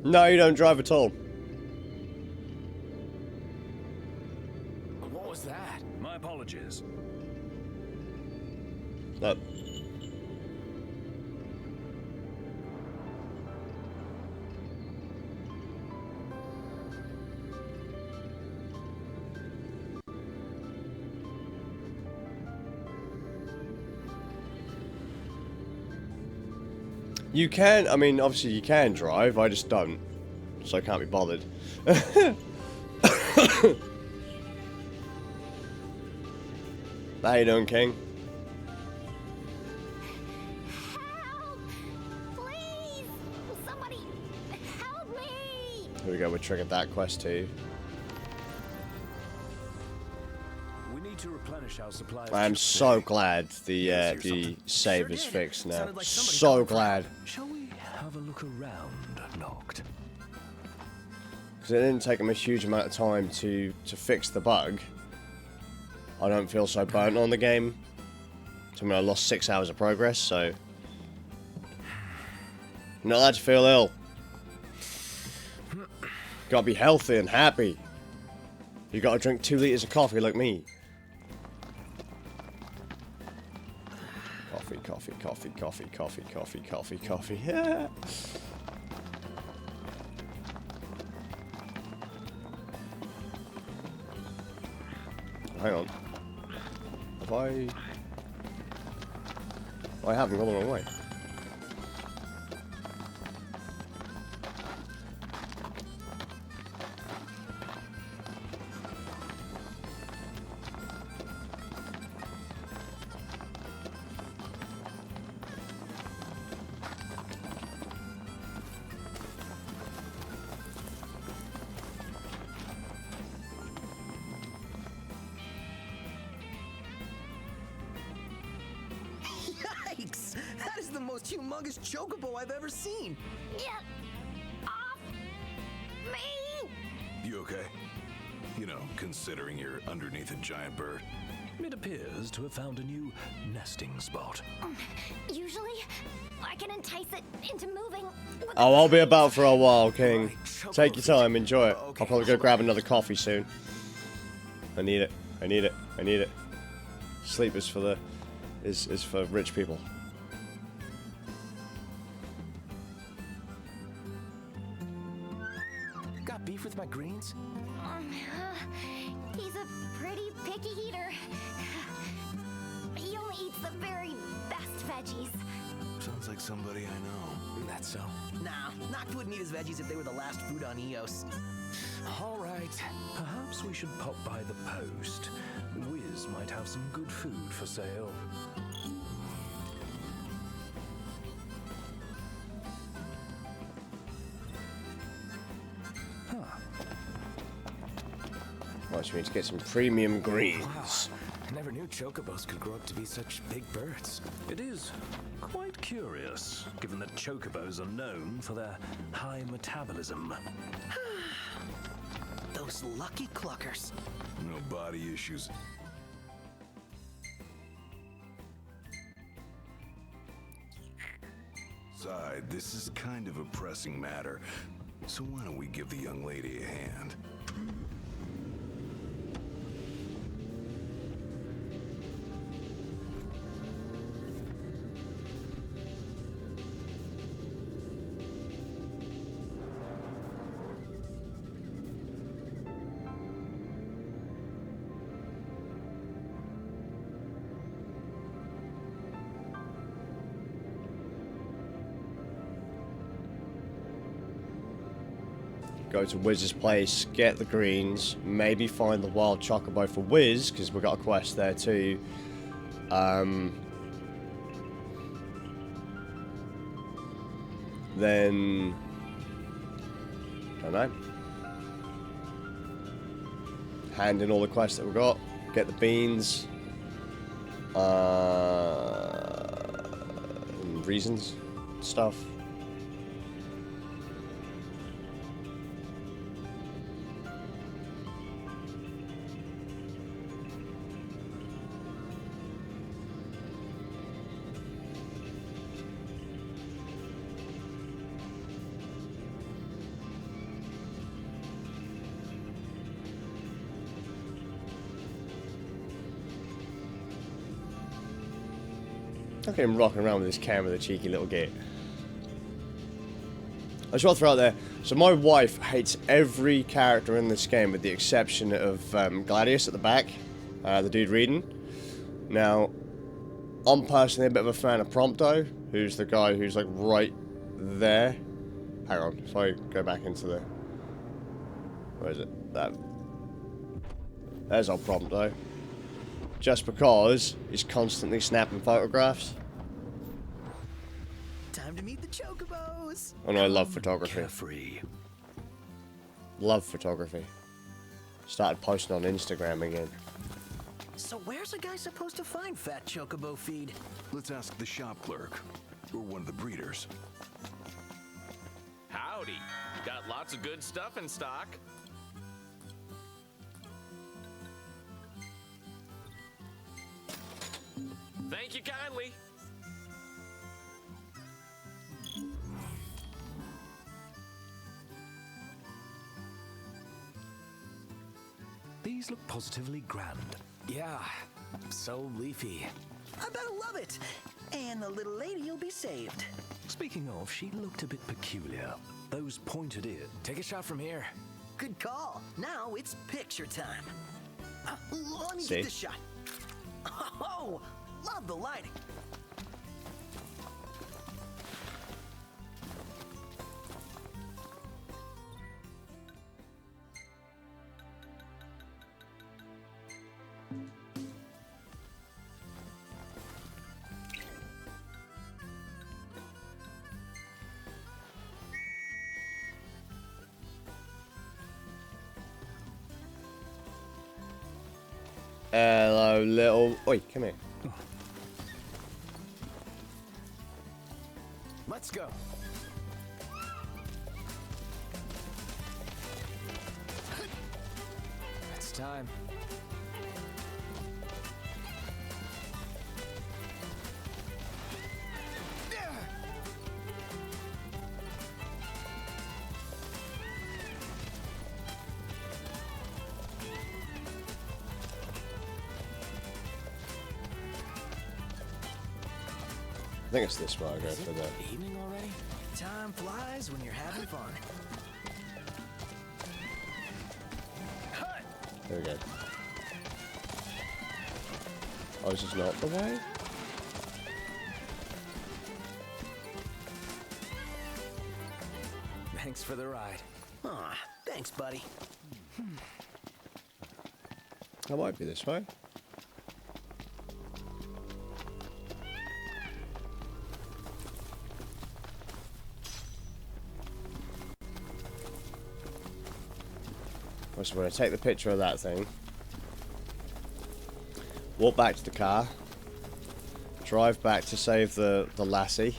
Speaker 1: No, you don't drive at all.
Speaker 2: What was that?
Speaker 3: My apologies.
Speaker 1: Look. You can, I mean, obviously you can drive, I just don't. So I can't be bothered. How you doing, King?
Speaker 7: Help! Please! Somebody help me!
Speaker 1: Here we go, we triggered that quest too.
Speaker 3: We need to replenish our supplies.
Speaker 1: I'm so glad the save is fixed now.
Speaker 5: Sounded like somebody
Speaker 1: So
Speaker 5: coming from-
Speaker 1: glad.
Speaker 3: Shall we have a look around, Noct?
Speaker 1: Because it didn't take them a huge amount of time to fix the bug. I don't feel so burnt on the game. I mean, I lost 6 hours of progress, so... You're not allowed to feel ill. Gotta be healthy and happy. You gotta drink 2 liters of coffee like me. Coffee, coffee, coffee, coffee, coffee, coffee, coffee, coffee. Yeah. Hang on. Have I... I haven't gone the wrong way.
Speaker 5: Yikes! That is the most humongous chocobo I've ever seen.
Speaker 7: Get off me!
Speaker 4: You okay? You know, considering you're underneath a giant bird.
Speaker 3: It appears to have found a new nesting spot.
Speaker 7: Usually, I can entice it into moving. with
Speaker 1: Oh, I'll be about for a while, King.
Speaker 5: Right,
Speaker 1: Take your time, enjoy it.
Speaker 5: Okay.
Speaker 1: I'll probably go grab another coffee soon. I need it. I need it. I need it. Sleep is for the is for rich people.
Speaker 2: Got beef with my greens?
Speaker 7: He's a pretty picky eater. He only eats the very best veggies.
Speaker 4: Sounds like somebody I know.
Speaker 2: That's so.
Speaker 5: Nah, Noct wouldn't eat his veggies if they were the last food on Eos.
Speaker 2: All right.
Speaker 3: Perhaps we should pop by the post. Wiz might have some good food for sale.
Speaker 1: Right, so we need to get some premium greens.
Speaker 2: Wow. I never knew chocobos could grow up to be such big birds.
Speaker 3: It is quite curious, given that chocobos are known for their high metabolism.
Speaker 5: Those lucky cluckers.
Speaker 4: No body issues. Side, this is kind of a pressing matter, so why don't we give the young lady a hand?
Speaker 1: Go to Wiz's place, get the greens, maybe find the wild chocobo for Wiz, because we've got a quest there too. Then, don't know. Hand in all the quests that we've got, get the beans, reasons, stuff. Look at him rocking around with his camera, the cheeky little git. I just want to throw out there, so my wife hates every character in this game with the exception of Gladius at the back, the dude reading. Now, I'm personally a bit of a fan of Prompto, who's the guy who's like right there. Hang on, if I go back into the... Where is it? That. There's our Prompto. Just because he's constantly snapping photographs.
Speaker 5: Time to meet the chocobos.
Speaker 1: And I love photography.
Speaker 3: Carefree.
Speaker 1: Love photography. Started posting on Instagram again.
Speaker 5: So where's a guy supposed to find fat chocobo feed?
Speaker 4: Let's ask the shop clerk, or one of the breeders.
Speaker 8: Howdy. Got lots of good stuff in stock. Thank you kindly.
Speaker 3: These look positively grand.
Speaker 2: Yeah, so leafy.
Speaker 5: I better love it. And the little lady will be saved.
Speaker 3: Speaking of, she looked a bit peculiar. Those pointed ears.
Speaker 2: Take a shot from here.
Speaker 5: Good call. Now it's picture time. Let me
Speaker 1: See?
Speaker 5: get this shot. Oh, love the lighting.
Speaker 1: Hello, little... Oi, come here.
Speaker 2: Let's go. It's time.
Speaker 1: I think it's this way I go for that.
Speaker 2: Evening already?
Speaker 5: Time flies when you're having fun.
Speaker 1: There we go. Oh, this is not the way?
Speaker 2: Thanks for the ride.
Speaker 5: Aw, thanks, buddy.
Speaker 1: That might be this way. So we're going to take the picture of that thing. Walk back to the car. Drive back to save the lassie.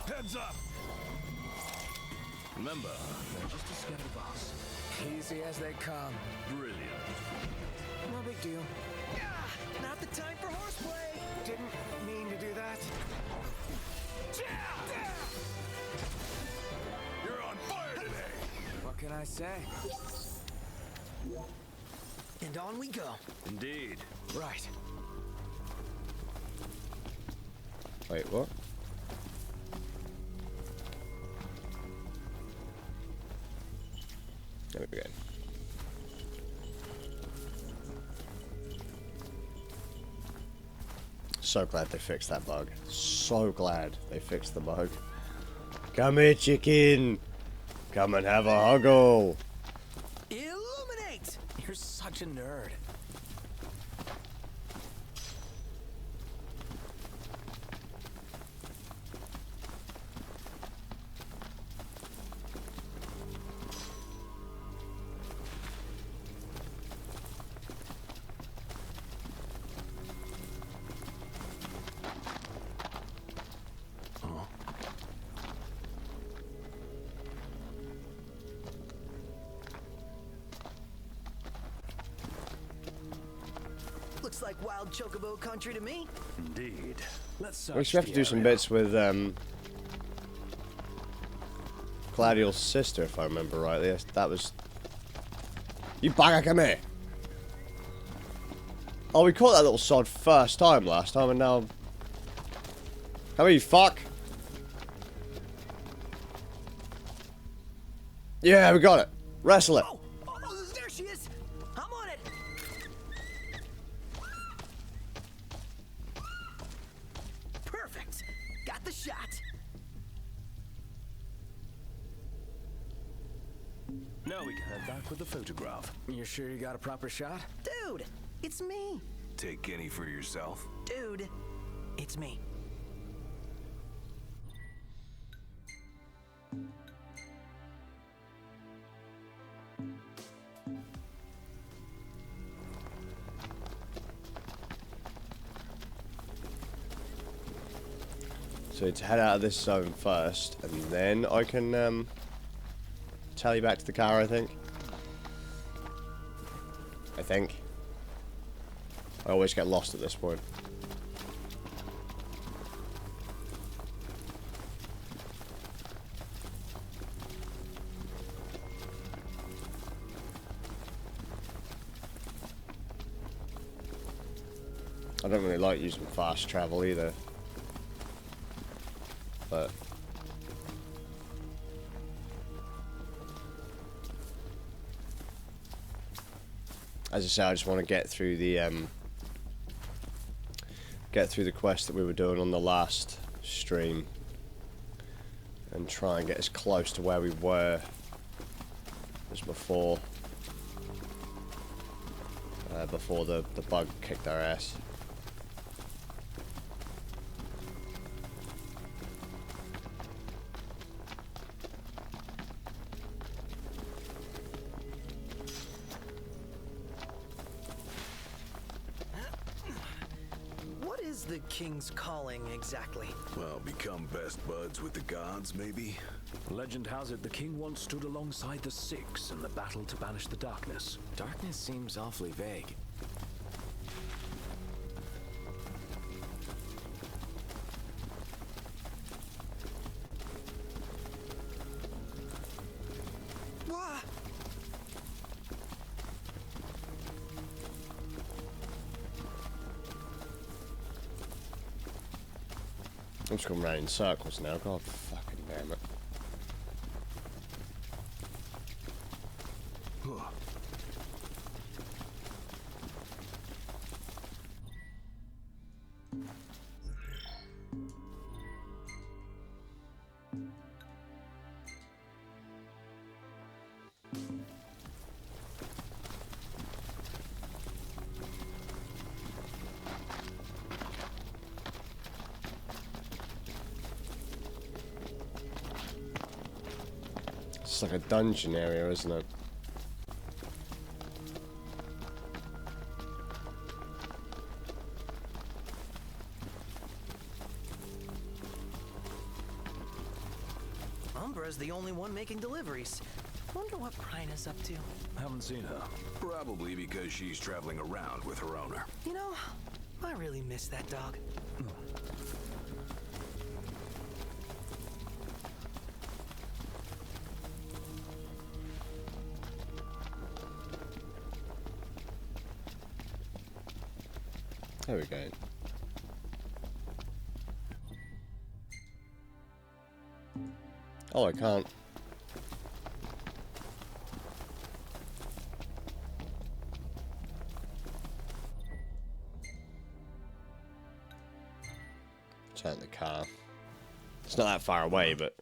Speaker 4: Heads up!
Speaker 3: Remember, they're just a scary boss.
Speaker 2: Easy as they come.
Speaker 3: Brilliant.
Speaker 2: No big deal.
Speaker 5: Not the time for horseplay.
Speaker 2: Didn't mean to do that.
Speaker 4: You're on fire today!
Speaker 2: What can I say?
Speaker 5: And on we go.
Speaker 3: Indeed.
Speaker 2: Right.
Speaker 1: Wait, what? There we go. So glad they fixed that bug. So glad they fixed the bug. Come here, chicken. Come and have a huggle.
Speaker 5: Illuminate!
Speaker 2: You're such a nerd.
Speaker 5: Looks like wild chocobo country to me.
Speaker 3: Indeed. Let's
Speaker 1: We should have to do some bits with Gladiol's sister, if I remember rightly. That was... You bugger, come here! Oh, we caught that little sod first time last time, and now... Come here, you fuck! Yeah, we got it! Wrestle it!
Speaker 5: Oh, there she is. I'm on it. Perfect. Got the shot.
Speaker 3: Now we can head back with the photograph.
Speaker 2: You're sure you got a proper shot?
Speaker 5: Dude, it's me.
Speaker 4: Take any for yourself?
Speaker 5: Dude, it's me.
Speaker 1: So to head out of this zone first, and then I can tally back to the car, I think. I always get lost at this point. I don't really like using fast travel either. But as I say, I just want to get through the quest that we were doing on the last stream and try and get as close to where we were as before the bug kicked our ass.
Speaker 5: What is the king's calling exactly?
Speaker 4: Well, become best buds with the gods, maybe?
Speaker 3: Legend has it the king once stood alongside the Six in the battle to banish the darkness.
Speaker 2: Darkness seems awfully vague.
Speaker 5: Wah!
Speaker 1: I'm just going round in circles now. God fucking damn it. It's like a dungeon area, isn't it?
Speaker 5: Umbra's the only one making deliveries. Wonder what Bryna's up to.
Speaker 3: Haven't seen her.
Speaker 4: Probably because she's traveling around with her owner.
Speaker 5: You know, I really miss that dog.
Speaker 1: There we go. Oh, I can't. Turn the car. It's not that far away, but...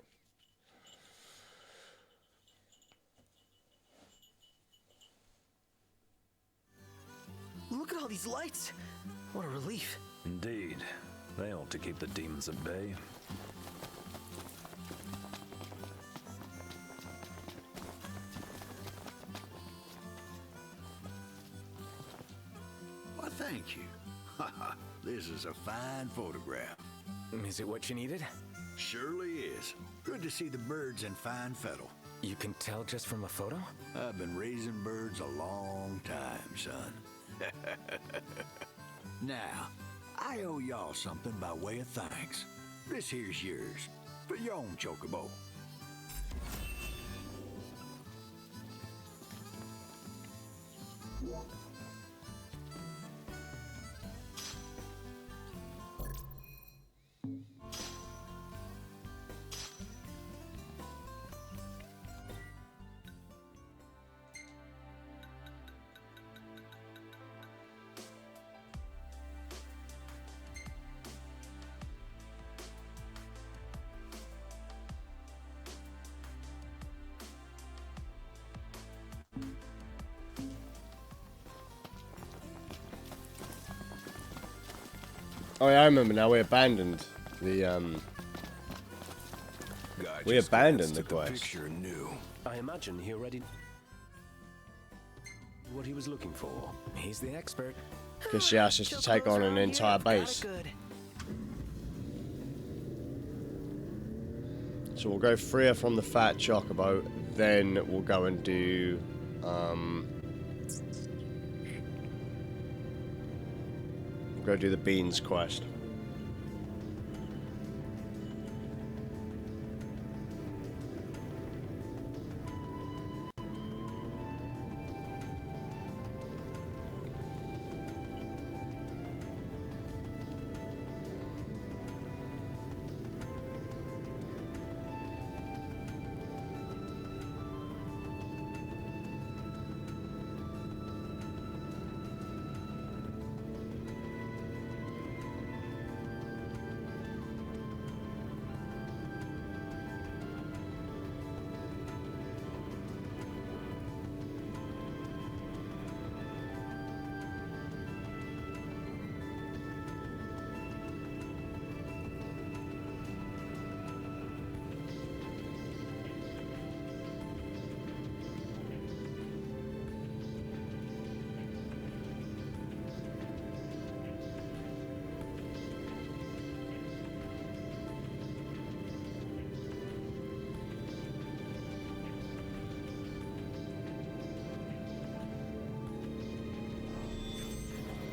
Speaker 5: Look at all these lights. What a relief.
Speaker 3: Indeed. They ought to keep the demons at bay.
Speaker 9: Why, thank you. This is a fine photograph.
Speaker 2: Is it what you needed?
Speaker 9: Surely is. Good to see the birds in fine fettle.
Speaker 2: You can tell just from a photo?
Speaker 9: I've been raising birds a long time, son. Now, I owe y'all something by way of thanks. This here's yours, for your own chocobo.
Speaker 1: Oh yeah, I remember now. We abandoned the
Speaker 4: Guy
Speaker 1: We
Speaker 4: just
Speaker 1: abandoned
Speaker 4: glanced
Speaker 1: the
Speaker 4: at
Speaker 1: quest.
Speaker 4: picture and knew.
Speaker 3: I imagine he already... what he was looking for.
Speaker 2: He's the expert.
Speaker 1: Guess she asked us to take on an entire base.
Speaker 5: Good.
Speaker 1: So we'll go free her from the fat chocobo, then we'll go and do we'll go do the beans quest.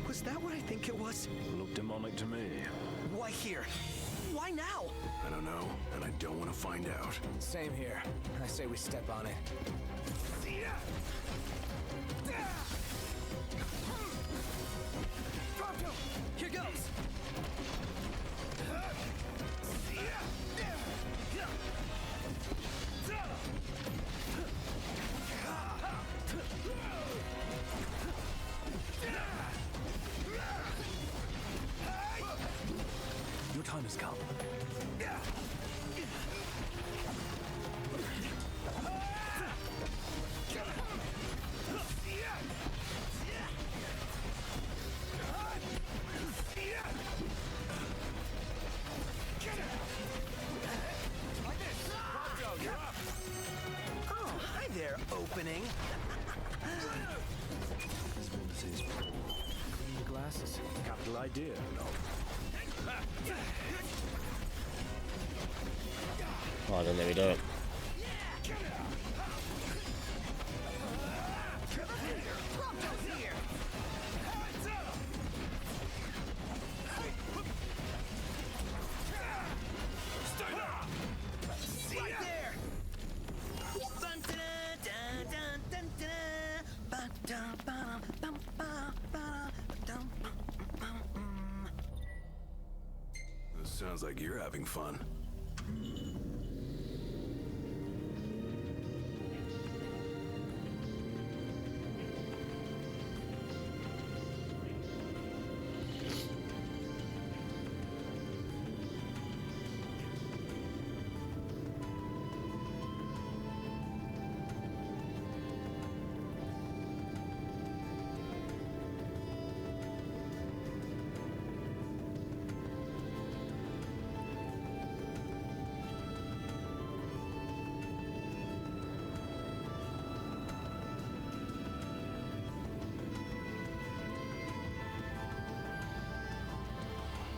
Speaker 5: Was that what I think it was?
Speaker 3: Looked demonic to me.
Speaker 5: Why here? Why now?
Speaker 4: I don't know, and I don't want to find out.
Speaker 2: Same here. I say we step on it.
Speaker 5: Here goes.
Speaker 3: Your time has come.
Speaker 5: there, opening.
Speaker 2: Clean the glasses. Capital idea.
Speaker 1: Oh, I didn't let me do it.
Speaker 4: This sounds like you're having fun.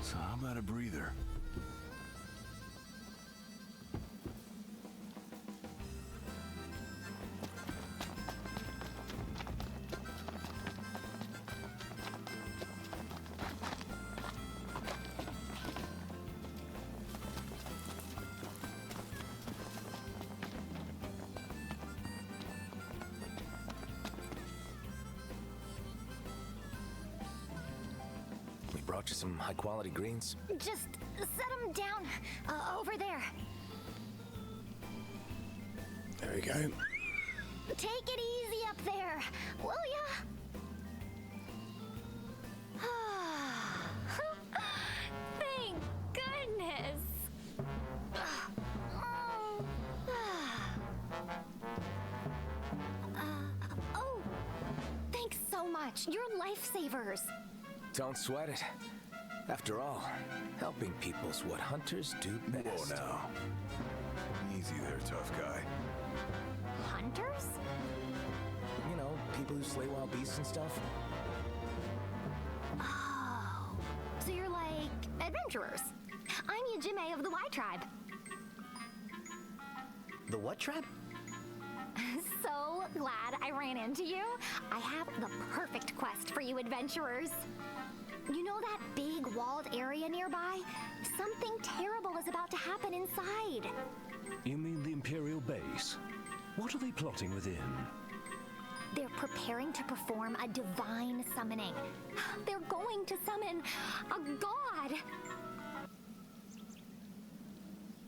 Speaker 4: So how about a breather?
Speaker 2: We brought you some high-quality greens.
Speaker 10: Just set them down over there.
Speaker 1: There we go.
Speaker 10: Take it easy up there, will ya? Thank goodness. Oh, thanks so much. You're lifesavers.
Speaker 2: Don't sweat it. After all, helping people's what hunters do best.
Speaker 4: Whoa now. Easy there, tough guy.
Speaker 10: Hunters?
Speaker 2: You know, people who slay wild beasts and stuff.
Speaker 10: Oh, so you're like adventurers. I'm Yajime of the Y Tribe.
Speaker 5: The what tribe?
Speaker 10: So glad I ran into you. I have the perfect quest for you adventurers. You know that big walled area nearby? Something terrible is about to happen inside.
Speaker 3: You mean the Imperial base? What are they plotting within?
Speaker 10: They're preparing to perform a divine summoning. They're going to summon a god.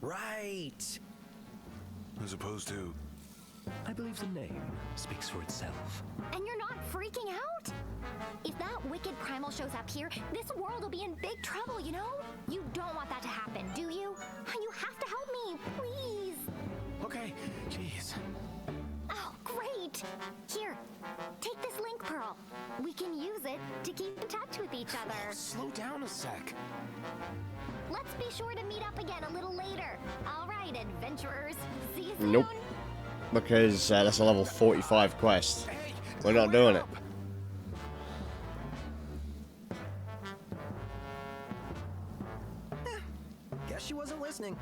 Speaker 5: Right.
Speaker 4: As opposed to...
Speaker 3: I believe the name speaks for itself.
Speaker 10: And you're not freaking out? If that wicked primal shows up here, this world will be in big trouble, you know? You don't want that to happen, do you? You have to help me, please.
Speaker 2: Okay, jeez.
Speaker 10: Oh, great. Here, take this link pearl. We can use it to keep in touch with each other.
Speaker 2: Slow down a sec.
Speaker 10: Let's be sure to meet up again a little later. All right, adventurers. See you soon.
Speaker 1: Nope. Because that's a level 45 quest. We're not doing it.
Speaker 5: Guess she wasn't listening.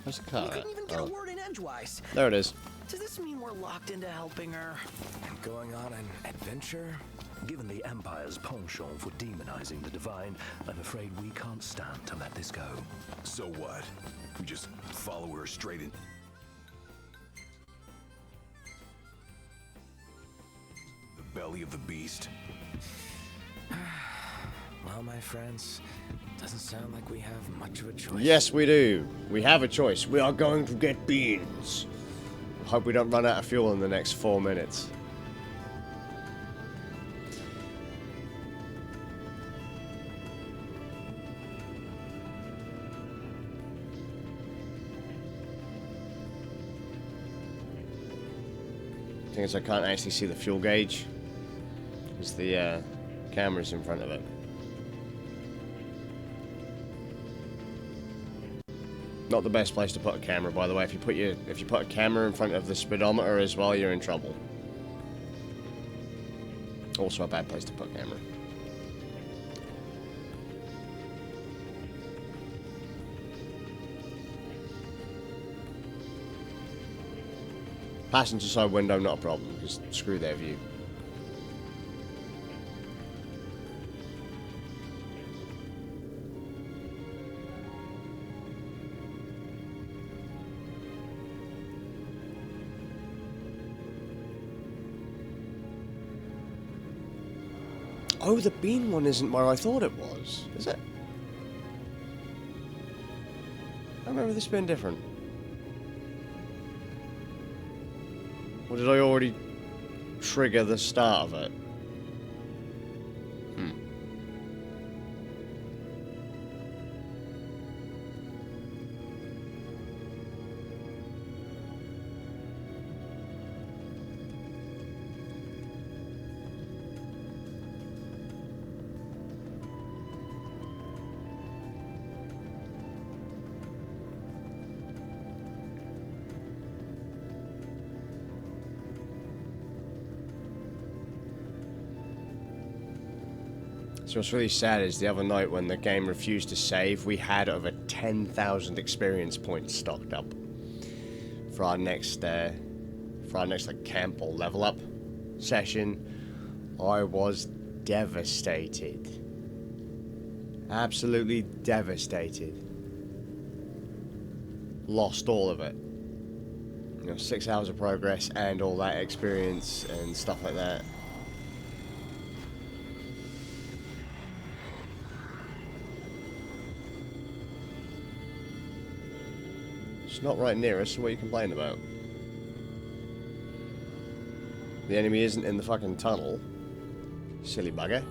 Speaker 1: Where's the car?
Speaker 5: You couldn't even get a
Speaker 1: Oh,
Speaker 5: word in edgewise.
Speaker 1: there it is.
Speaker 5: Does this mean we're locked into helping her?
Speaker 2: And going on an adventure?
Speaker 3: Given the Empire's penchant for demonizing the divine, I'm afraid we can't stand to let this go.
Speaker 4: So what? We just follow her straight in... the belly of the beast?
Speaker 2: Well, my friends, doesn't sound like we have much of a choice.
Speaker 1: Yes, we do. We have a choice. We are going to get beans. Hope we don't run out of fuel in the next 4 minutes. Thing is, I can't actually see the fuel gauge because the camera's in front of it. Not the best place to put a camera, by the way. If you put a camera in front of the speedometer as well, you're in trouble. Also a bad place to put a camera. Passenger side window, not a problem, because screw their view. Oh, the bean one isn't where I thought it was, is it? I remember this being different. Or did I already trigger the start of it? So what's really sad is the other night when the game refused to save, we had over 10,000 experience points stocked up for our next like camp or level up session. I was devastated, absolutely devastated. Lost all of it. You know, 6 hours of progress and all that experience and stuff like that. Not right near us, so what are you complaining about? The enemy isn't in the fucking tunnel. Silly bugger.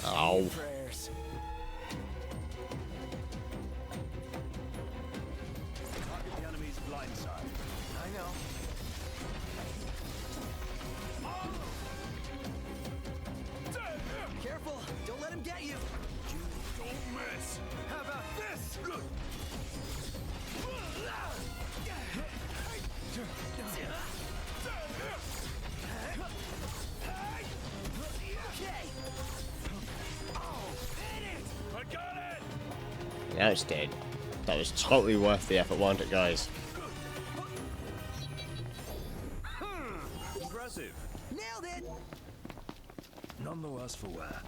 Speaker 1: Ow.
Speaker 2: Prayers. Target the enemy's blind side. I know.
Speaker 5: Careful! Don't let him get you!
Speaker 2: Don't miss. How about this?
Speaker 1: Now it's dead. That was totally worth the effort, wasn't it, guys?
Speaker 3: Impressive.
Speaker 5: Nailed it!
Speaker 3: None the worse for wear.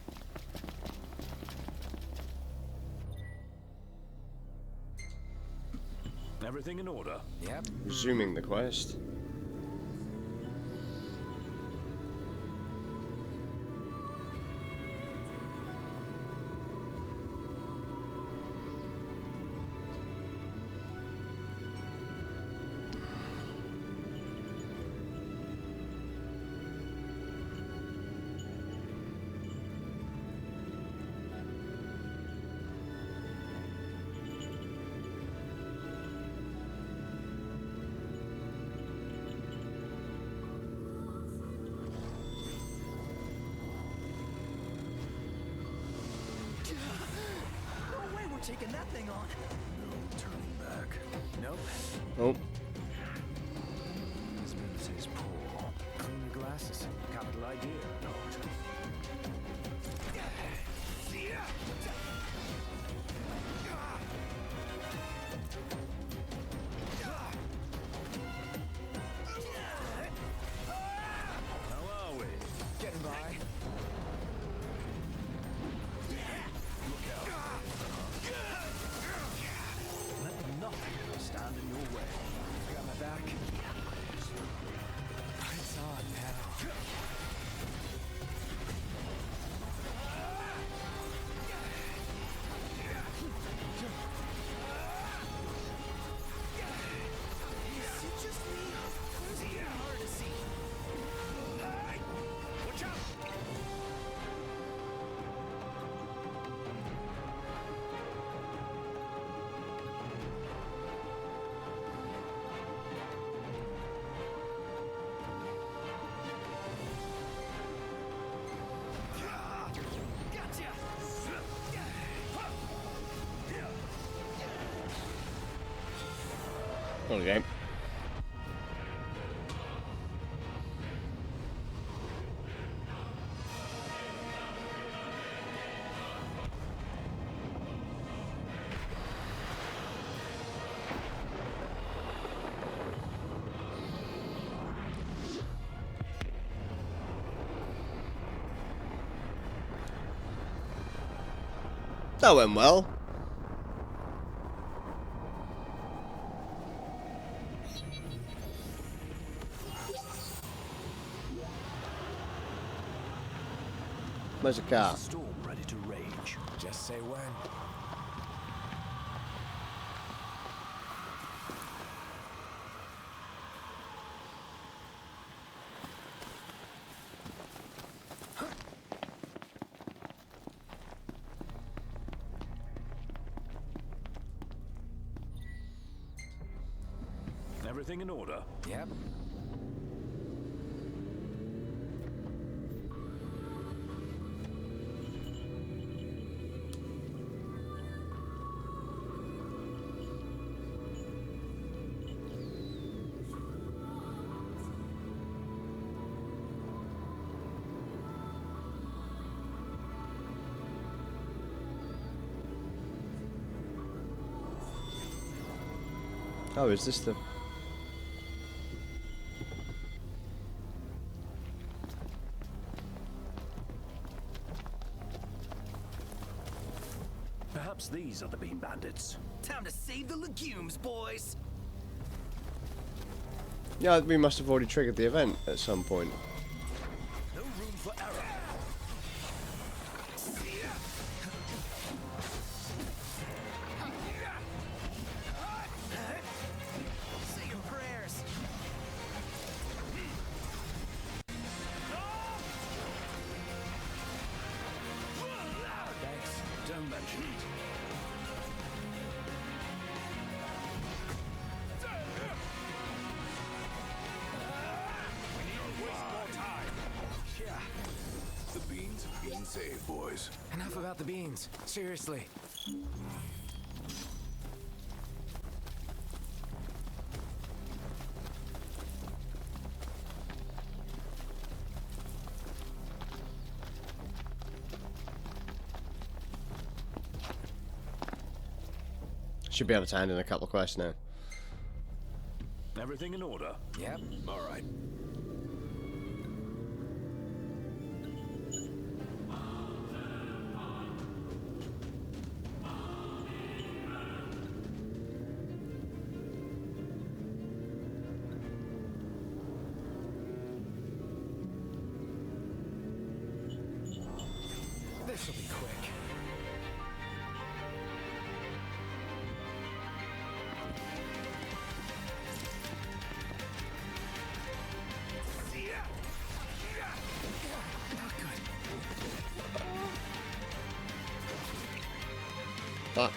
Speaker 3: Everything in order?
Speaker 2: Yep.
Speaker 1: Resuming the quest.
Speaker 5: No way we're taking that thing on!
Speaker 2: No turning back. Nope.
Speaker 1: Oh.
Speaker 2: Visibility is poor. Clean the glasses. Capital idea, Lord.
Speaker 1: Okay. That went well. Where's the car?
Speaker 3: Storm ready to rage.
Speaker 2: Just say when.
Speaker 3: Everything in order?
Speaker 2: Yep.
Speaker 1: Oh, is this the...
Speaker 3: Perhaps these are the Bean Bandits.
Speaker 5: Time to save the legumes, boys.
Speaker 1: Yeah, we must have already triggered the event at some point.
Speaker 3: No room for error.
Speaker 5: Say your prayers.
Speaker 3: Thanks. Don't mention it.
Speaker 4: The beans have been saved, boys.
Speaker 2: Enough about the beans. Seriously.
Speaker 1: Should be able to hand in a couple of quests now.
Speaker 3: Everything in order?
Speaker 2: Yep.
Speaker 4: All right.
Speaker 2: This'll be quick.
Speaker 1: Fuck.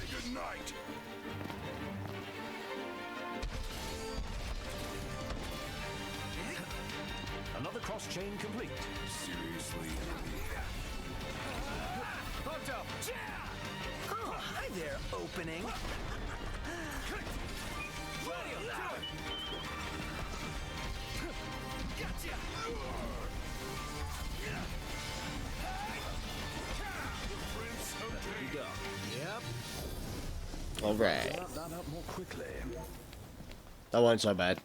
Speaker 4: Good night.
Speaker 3: Another cross chain complete.
Speaker 4: Seriously?
Speaker 5: Oh, hi there, opening.
Speaker 2: Yep.
Speaker 1: Alright.
Speaker 3: Wrap that up more quickly.
Speaker 1: That wasn't so bad.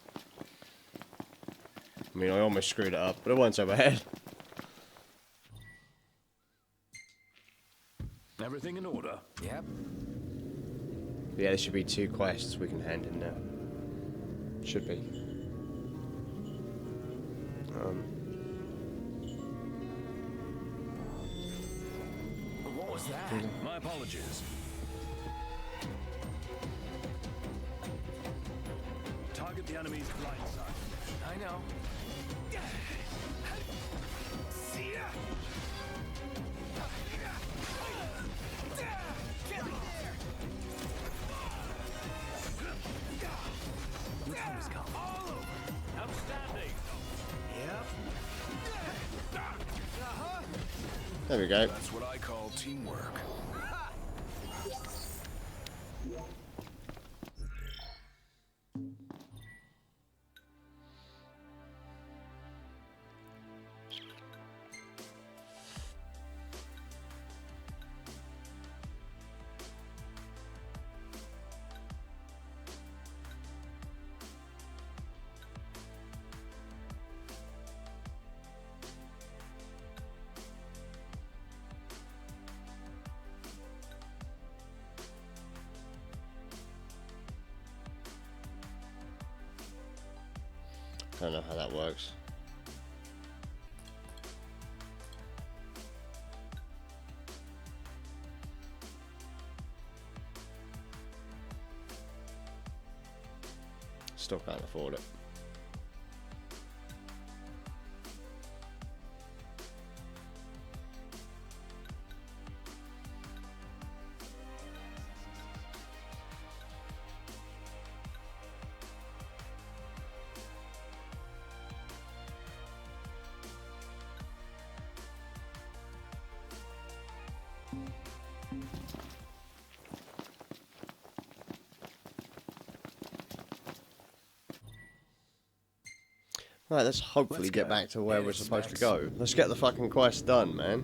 Speaker 1: I mean, I almost screwed it up, but it wasn't so bad.
Speaker 3: Everything in order?
Speaker 2: Yep.
Speaker 1: Yeah, there should be 2 quests we can hand in now. Should be.
Speaker 2: What was that?
Speaker 3: My apologies. enemy's blind side.
Speaker 2: I know. See ya! Get me there!
Speaker 3: Which one is come?
Speaker 2: All over!
Speaker 3: Outstanding!
Speaker 2: Yep.
Speaker 1: There we go.
Speaker 4: That's what I call teamwork.
Speaker 1: I don't know how that works. Still can't afford it. Right, let's hopefully get back to where we're supposed to go. Let's get the fucking quest done, man.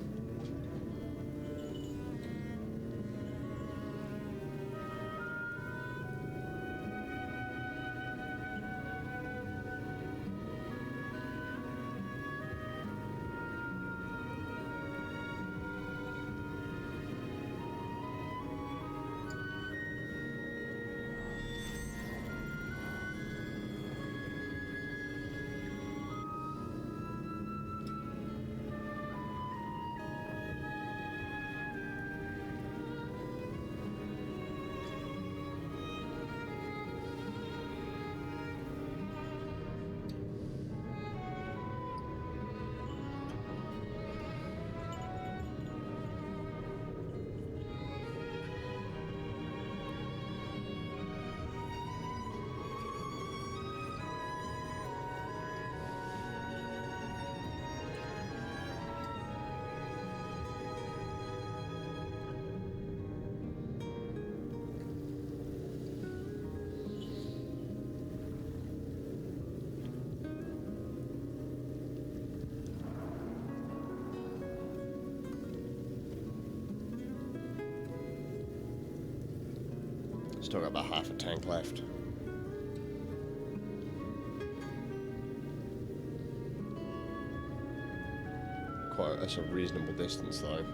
Speaker 1: Still got about half a tank left. That's a reasonable distance though.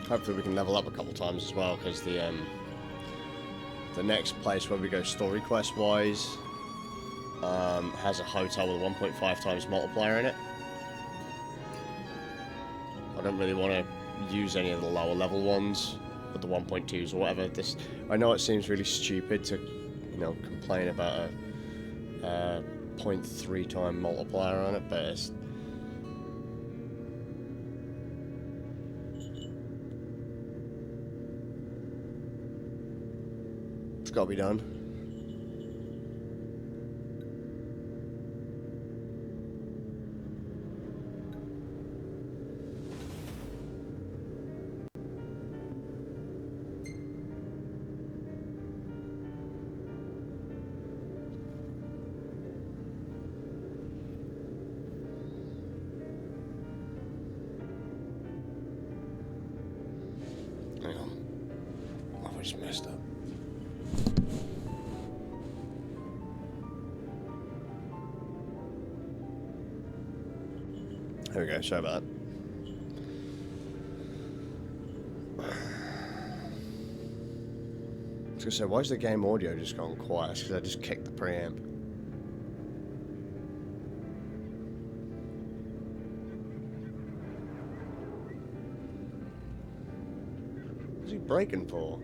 Speaker 1: Hopefully we can level up a couple times as well, because the next place where we go story quest wise has a hotel with a 1.5 times multiplier in it. I don't really want to use any of the lower level ones with the 1.2s or whatever. I know it seems really stupid to, you know, complain about a 0.3 time multiplier on it, but it's got to be done. just messed up. There we go, sorry about that. I was gonna say, why is the game audio just gone quiet? Because I just kicked the preamp. What's he breaking for?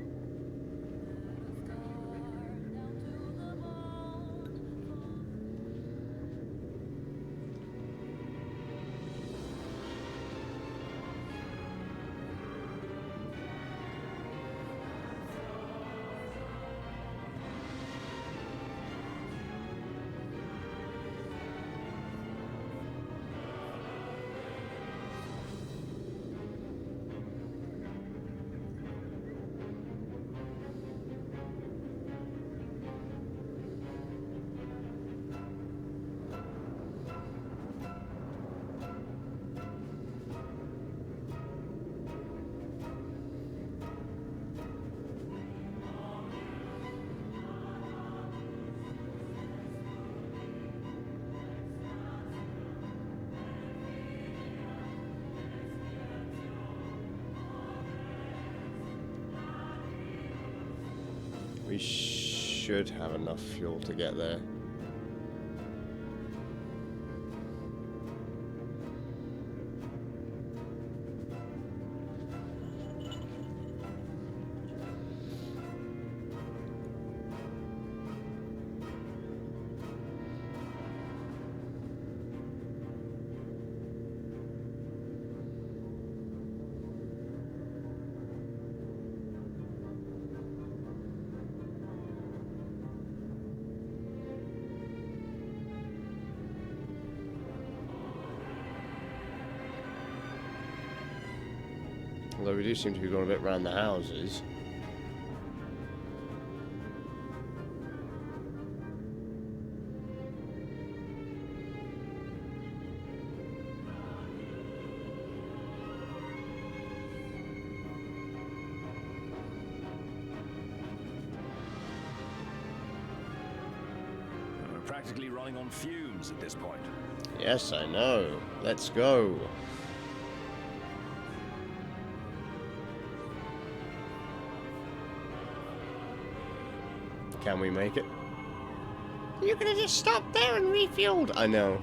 Speaker 1: We should have enough fuel to get there. Although we do seem to be going a bit around the houses.
Speaker 3: We're practically running on fumes at this point.
Speaker 1: Yes, I know. Let's go. Can we make it? You could have just stopped there and refueled. I know.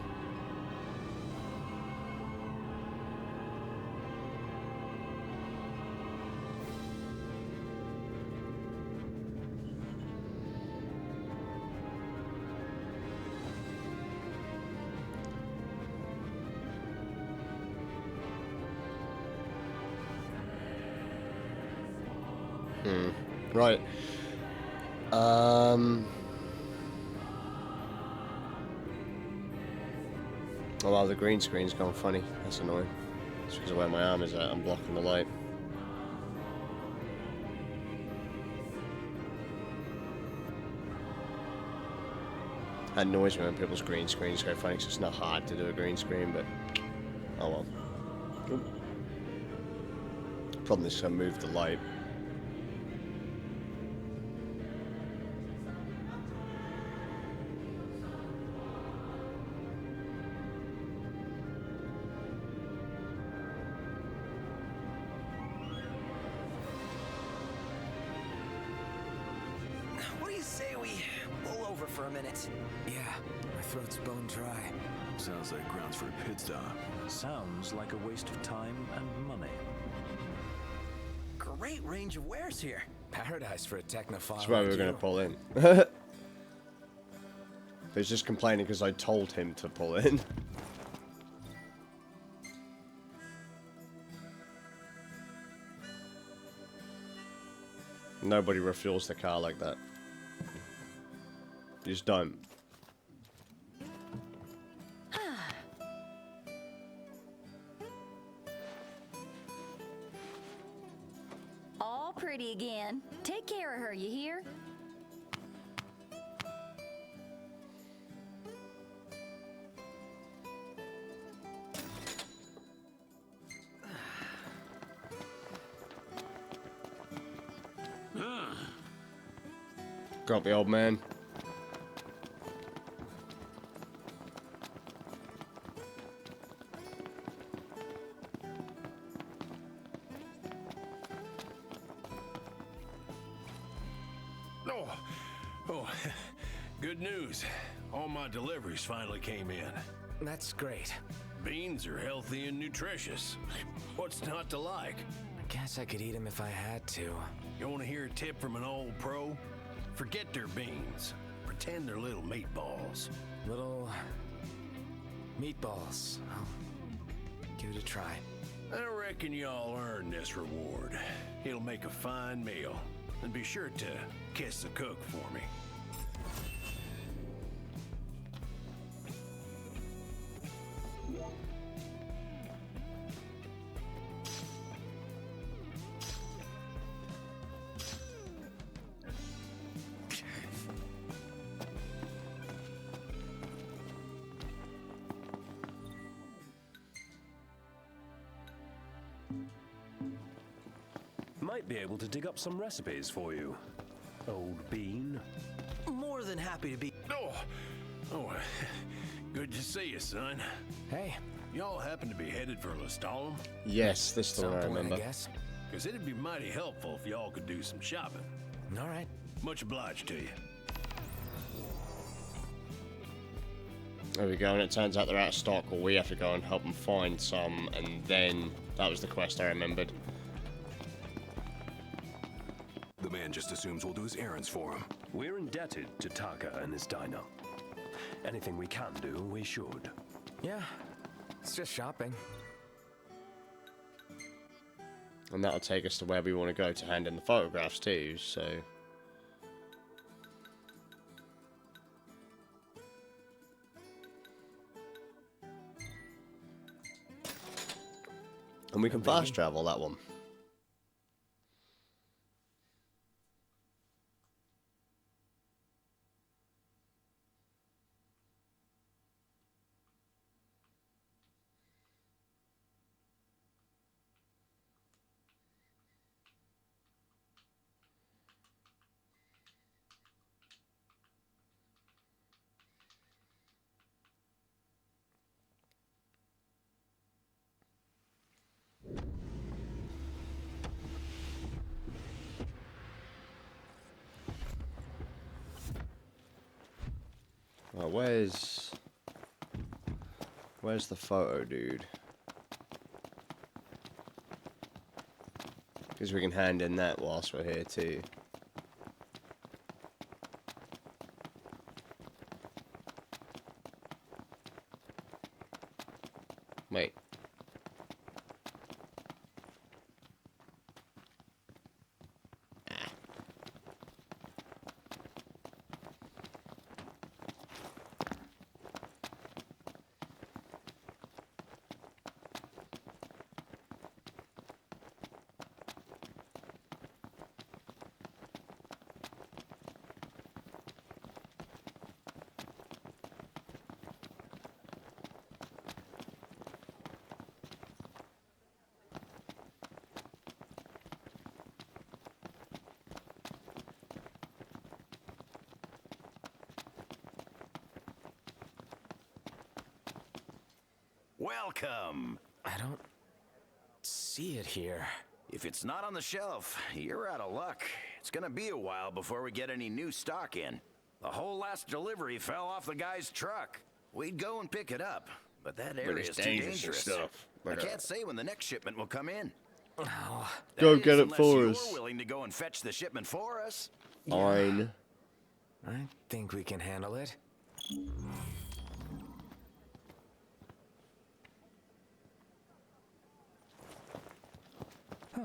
Speaker 1: Right. Oh wow, the green screen's gone funny. That's annoying. It's because of where my arm is at. I'm blocking the light. That annoys me when people's green screens go funny, 'cause it's not hard to do a green screen, but oh well. Oop. Problem is I moved the light.
Speaker 5: What do you say we pull over for a minute?
Speaker 2: Yeah, my throat's bone dry.
Speaker 4: Sounds like grounds for a pit stop.
Speaker 3: Sounds like a waste of time and money.
Speaker 5: Great range of wares here.
Speaker 2: Paradise for a technophile.
Speaker 1: That's why we were
Speaker 2: like
Speaker 1: going
Speaker 2: you.
Speaker 1: to pull in. He's just complaining because I told him to pull in. Nobody refuels the car like that. You just don't.
Speaker 11: All pretty again. Take care of her, you hear?
Speaker 1: Grumpy old man.
Speaker 9: Oh, good news. All my deliveries finally came in.
Speaker 2: That's great.
Speaker 9: Beans are healthy and nutritious. What's not to like?
Speaker 2: I guess I could eat them if I had to.
Speaker 9: You want to hear a tip from an old pro? Forget their beans. Pretend they're little meatballs.
Speaker 2: Little meatballs. I'll give it a try.
Speaker 9: I reckon y'all earn this reward. It'll make a fine meal. And be sure to kiss the cook for me.
Speaker 3: Might be able to dig up some recipes for you, old bean.
Speaker 5: More than happy to be.
Speaker 9: Oh, good to see you, son.
Speaker 2: Hey.
Speaker 9: Y'all happen to be headed for Lestalem?
Speaker 1: Yes, this is the one I remember.
Speaker 2: I guess.
Speaker 9: Because it'd be mighty helpful if y'all could do some shopping.
Speaker 2: All right.
Speaker 9: Much obliged to you.
Speaker 1: There we go, and it turns out they're out of stock, or we have to go and help them find some, and then that was the quest I remembered.
Speaker 4: The man just assumes we'll do his errands for him.
Speaker 3: We're indebted to Taka and his diner. Anything we can do, we should.
Speaker 2: Yeah, it's just shopping.
Speaker 1: And that'll take us to where we want to go to hand in the photographs too, so... And we can fast travel that one. Right, where's the photo dude? Because we can hand in that whilst we're here too. Wait.
Speaker 12: Welcome.
Speaker 2: I don't see it here.
Speaker 12: If it's not on the shelf, you're out of luck. It's gonna be a while before we get any new stock in. The whole last delivery fell off the guy's truck. We'd go and pick it up, but that area is too dangerous.
Speaker 1: Stuff.
Speaker 12: I can't say when the next shipment will come in.
Speaker 2: Oh.
Speaker 1: Go get it for
Speaker 12: Unless
Speaker 1: us.
Speaker 12: you're willing to go and fetch the shipment for us.
Speaker 1: Fine.
Speaker 2: I think we can handle it.
Speaker 3: Huh.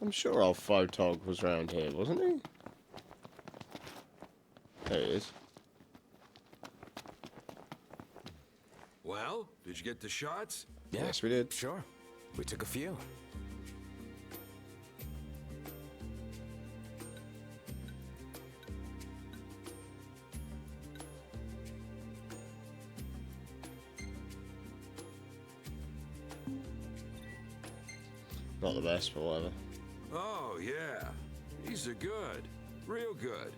Speaker 1: I'm sure old Photog was around here, wasn't he? There he is.
Speaker 13: Well, did you get the shots?
Speaker 12: Yeah,
Speaker 1: yes, we did.
Speaker 12: Sure. We took a few.
Speaker 1: Not the best, but whatever.
Speaker 13: Oh, yeah. These are good. Real good.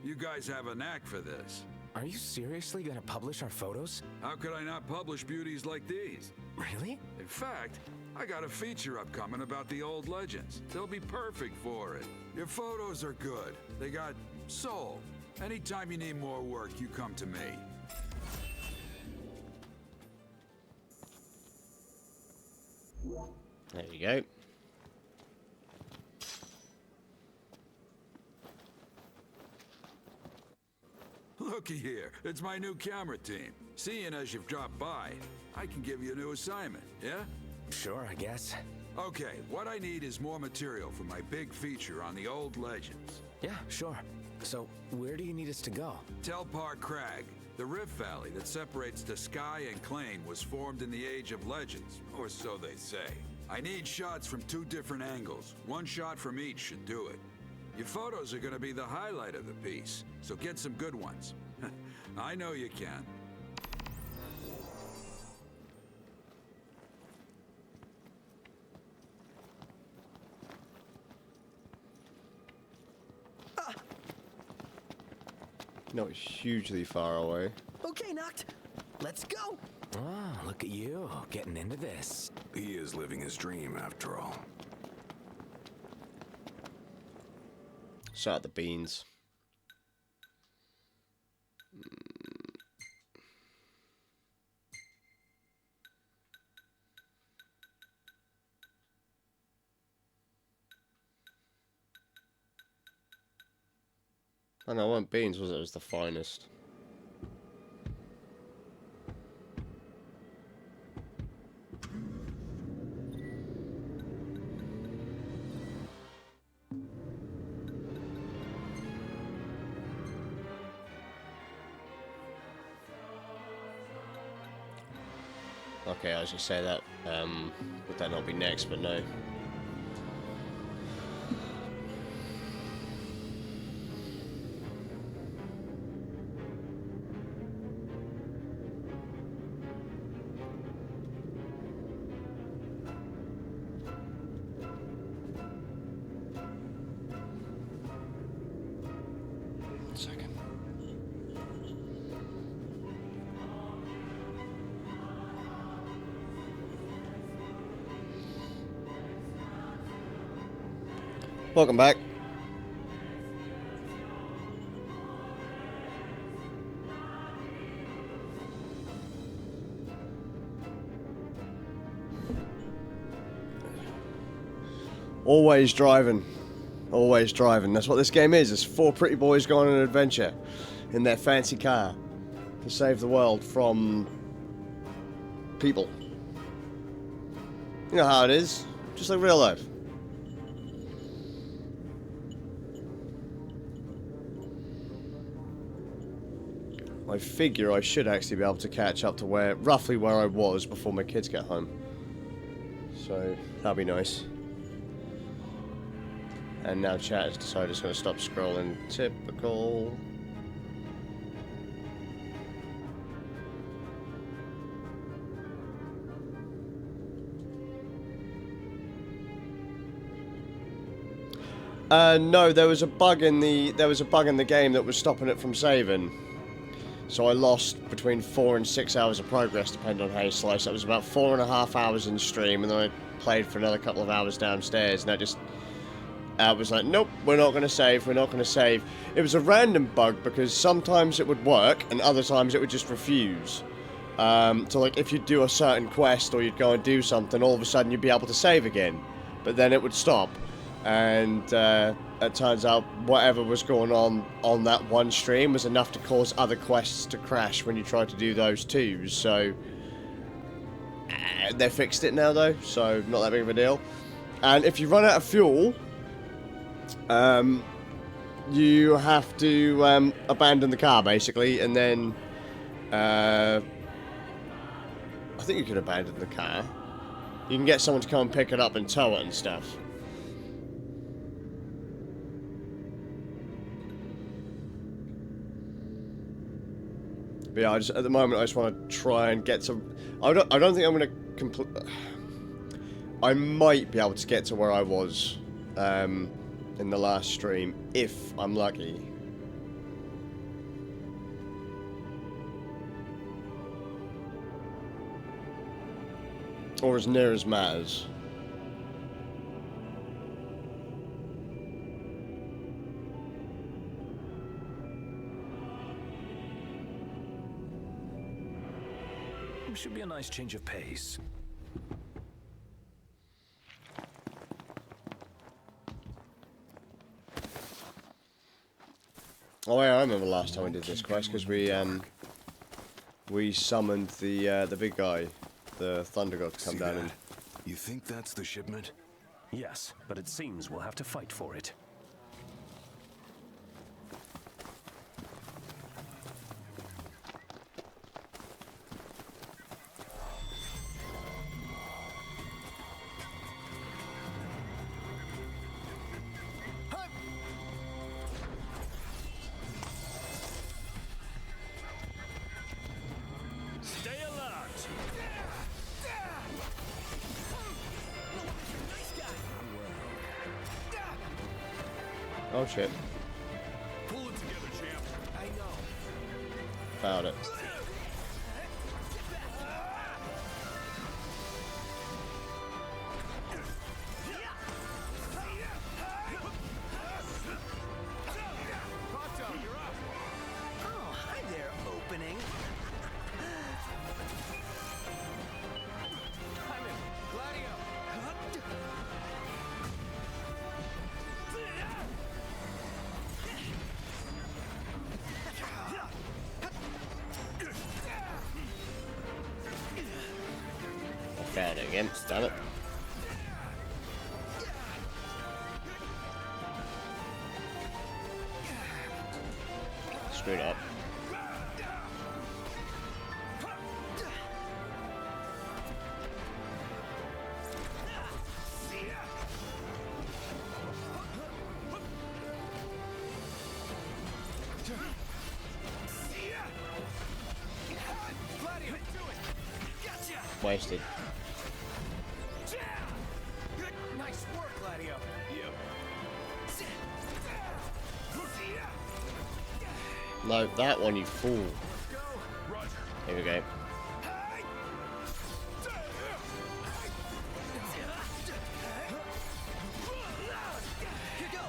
Speaker 13: You guys have a knack for this.
Speaker 12: Are you seriously gonna publish our photos?
Speaker 13: How could I not publish beauties like these?
Speaker 12: Really?
Speaker 13: In fact, I got a feature upcoming about the old legends. They'll be perfect for it. Your photos are good. They got soul. Anytime you need more work, you come to me.
Speaker 1: There you go.
Speaker 13: Looky here, it's my new camera team. Seeing as you've dropped by, I can give you a new assignment, yeah?
Speaker 12: Sure, I guess.
Speaker 13: Okay, what I need is more material for my big feature on the old legends.
Speaker 12: Yeah, sure. So, where do you need us to go?
Speaker 13: Telpar Crag. The Rift Valley that separates the Sky and Clane was formed in the Age of Legends, or so they say. I need shots from 2 different angles. 1 shot from each should do it. Your photos are gonna be the highlight of the piece, so get some good ones. I know you can.
Speaker 1: Not hugely far away.
Speaker 5: Okay, Noct. Let's go.
Speaker 12: Oh, look at you, getting into this.
Speaker 4: He is living his dream, after all.
Speaker 1: Shout out the beans. Oh no, it wasn't beans, was it? It was the finest. Okay, I was gonna say that, would that not be next, but no. Second. Welcome back. Always driving. Always driving. That's what this game is. It's 4 pretty boys going on an adventure in their fancy car to save the world from people. You know how it is. Just like real life. I figure I should actually be able to catch up to roughly where I was before my kids get home. So, that'll be nice. And now chat has decided it's going to stop scrolling. Typical. No, there was a bug in the game that was stopping it from saving. So I lost between 4 and 6 hours of progress, depending on how you slice. That was about 4.5 hours in stream, and then I played for another couple of hours downstairs, and I was like, nope, we're not going to save, we're not going to save. It was a random bug, because sometimes it would work, and other times it would just refuse. So like, if you'd do a certain quest, or you'd go and do something, all of a sudden you'd be able to save again. But then it would stop. And it turns out whatever was going on that one stream was enough to cause other quests to crash when you tried to do those too. So they fixed it now though, so not that big of a deal. And if you run out of fuel, you have to abandon the car, basically, and then I think you can abandon the car. You can get someone to come and pick it up and tow it and stuff. But yeah, at the moment I just want to try and get some. I don't think I'm going to complete. I might be able to get to where I was in the last stream if I'm lucky. Or as near as matters.
Speaker 3: Should be a nice change of pace.
Speaker 1: Oh yeah, I remember last time we did this quest because we summoned the big guy, the Thunder God, to come down and.
Speaker 4: You think that's the shipment?
Speaker 3: Yes, but it seems we'll have to fight for it.
Speaker 1: Oh shit.
Speaker 9: Pull it together, champ. I know.
Speaker 1: Found it.
Speaker 5: Oh, hi there, opening.
Speaker 1: Found it again, damn it. Screwed up. Wasted.
Speaker 5: Nice work, Gladio.
Speaker 1: No, that one, you fool. Here we go.
Speaker 5: Here goes.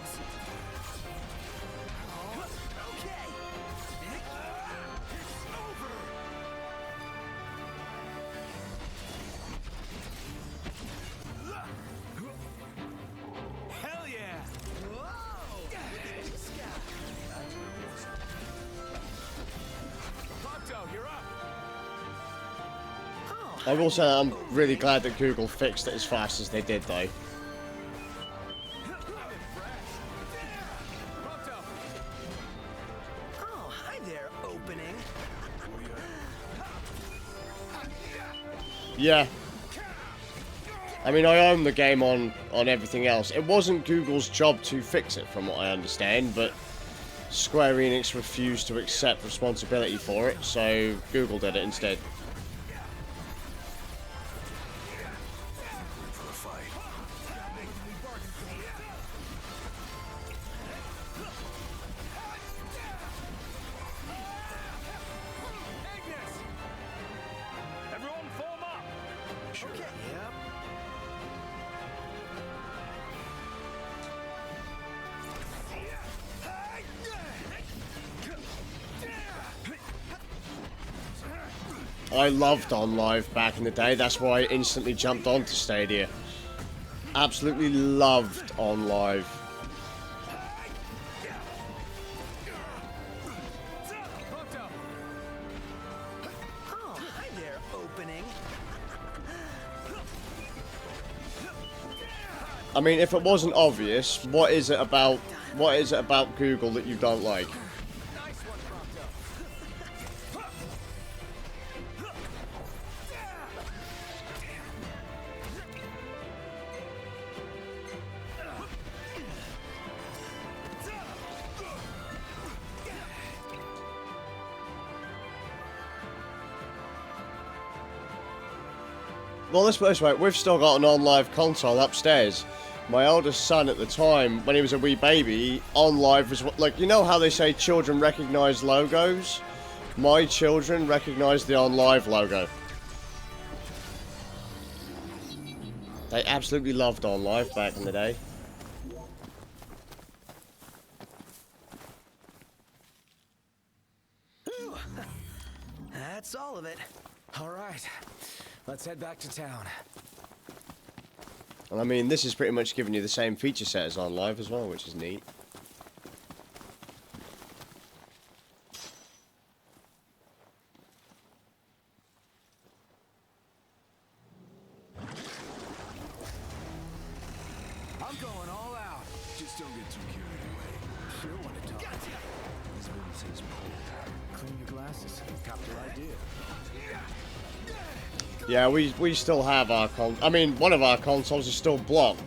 Speaker 5: Okay. It's over. Hell yeah! Whoa! Look at this guy.
Speaker 9: Prompto, you're up.
Speaker 1: I will say I'm really glad that Google fixed it as fast as they did, though.
Speaker 5: Oh, hi there, opening.
Speaker 1: Yeah. I mean, I own the game on everything else. It wasn't Google's job to fix it, from what I understand, but Square Enix refused to accept responsibility for it, so Google did it instead.
Speaker 3: Everyone form up!
Speaker 5: Sure. Okay, yep.
Speaker 1: I loved OnLive back in the day, that's why I instantly jumped onto Stadia. Absolutely loved OnLive.
Speaker 5: Oh, hi there, opening.
Speaker 1: I mean, if it wasn't obvious, what is it about Google that you don't like? Well, let's put it this way, we've still got an OnLive console upstairs. My eldest son at the time, when he was a wee baby, OnLive was like, you know how they say children recognise logos? My children recognise the OnLive logo. They absolutely loved OnLive back in the day.
Speaker 5: Whew. That's all of it.
Speaker 2: All right, let's head back to town.
Speaker 1: And I mean, this is pretty much giving you the same feature set as OnLive as well, which is neat.
Speaker 13: I'm going all out. Just don't get too carried away.
Speaker 2: Sure want to talk. This movie says pull. Clean your glasses. Cop your idea.
Speaker 1: Yeah, we still have our I mean, one of our consoles is still blocked,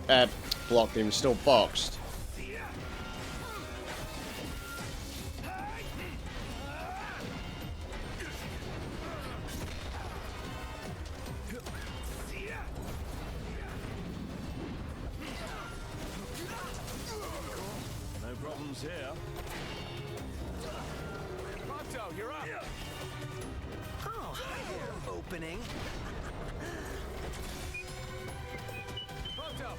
Speaker 1: even still boxed.
Speaker 3: No problems here.
Speaker 9: Pronto, you're up.
Speaker 5: Oh, hi there, opening.
Speaker 9: Pronto.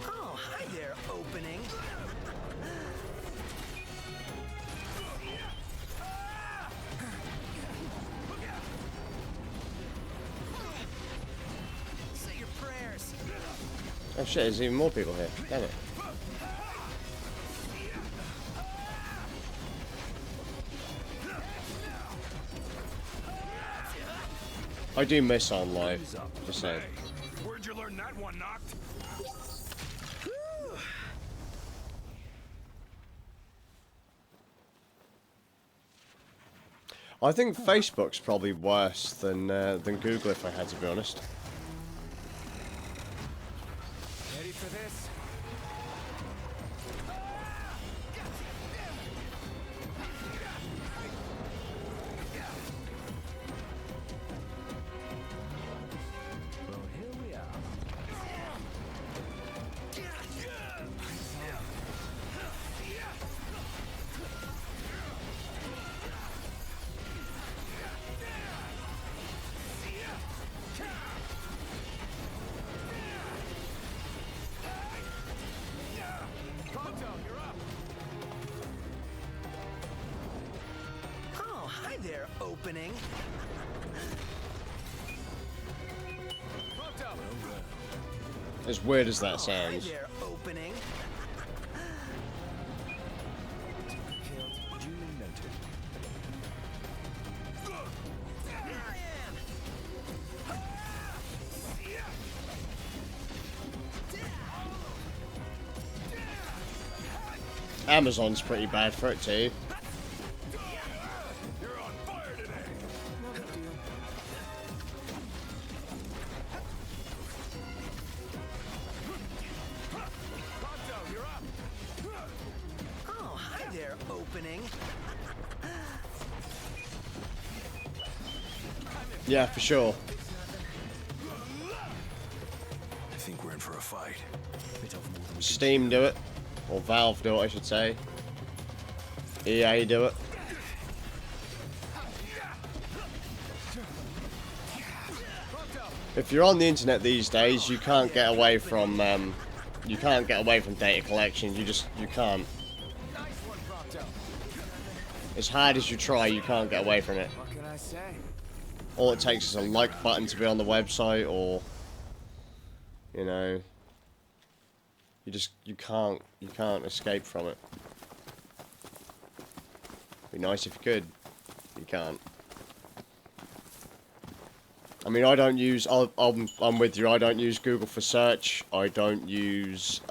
Speaker 5: Oh, hi there, opening. Say your prayers.
Speaker 1: Oh shit, there's even more people here. Damn it. I do miss OnLive, just saying.
Speaker 9: Where'd you learn that one, Knocked?
Speaker 1: I think Facebook's probably worse than Google, if I had to be honest.
Speaker 2: Ready for this?
Speaker 3: Well, here we are.
Speaker 9: Pronto, you're up.
Speaker 5: Oh, hi there, opening.
Speaker 9: Pronto.
Speaker 1: As weird as that
Speaker 5: Hi
Speaker 1: sounds.
Speaker 5: there, opening.
Speaker 2: Killed. Duly noted.
Speaker 1: Amazon's pretty bad for it too.
Speaker 9: You're on fire today.
Speaker 2: No big deal.
Speaker 9: Pronto, you're up.
Speaker 5: Oh, hi there, opening.
Speaker 1: Yeah, for sure.
Speaker 4: I think we're in for a fight.
Speaker 1: Steam do it. Or Valve do it, I should say. EA do it. If you're on the internet these days, you can't get away from data collection. You can't. As hard as you try, you can't get away from it.
Speaker 2: What can I say?
Speaker 1: All it takes is a like button to be on the website, or you know, you can't escape from it. Be nice if you could. You can't. I mean, I don't use. I'm with you. I don't use Google for search. I don't use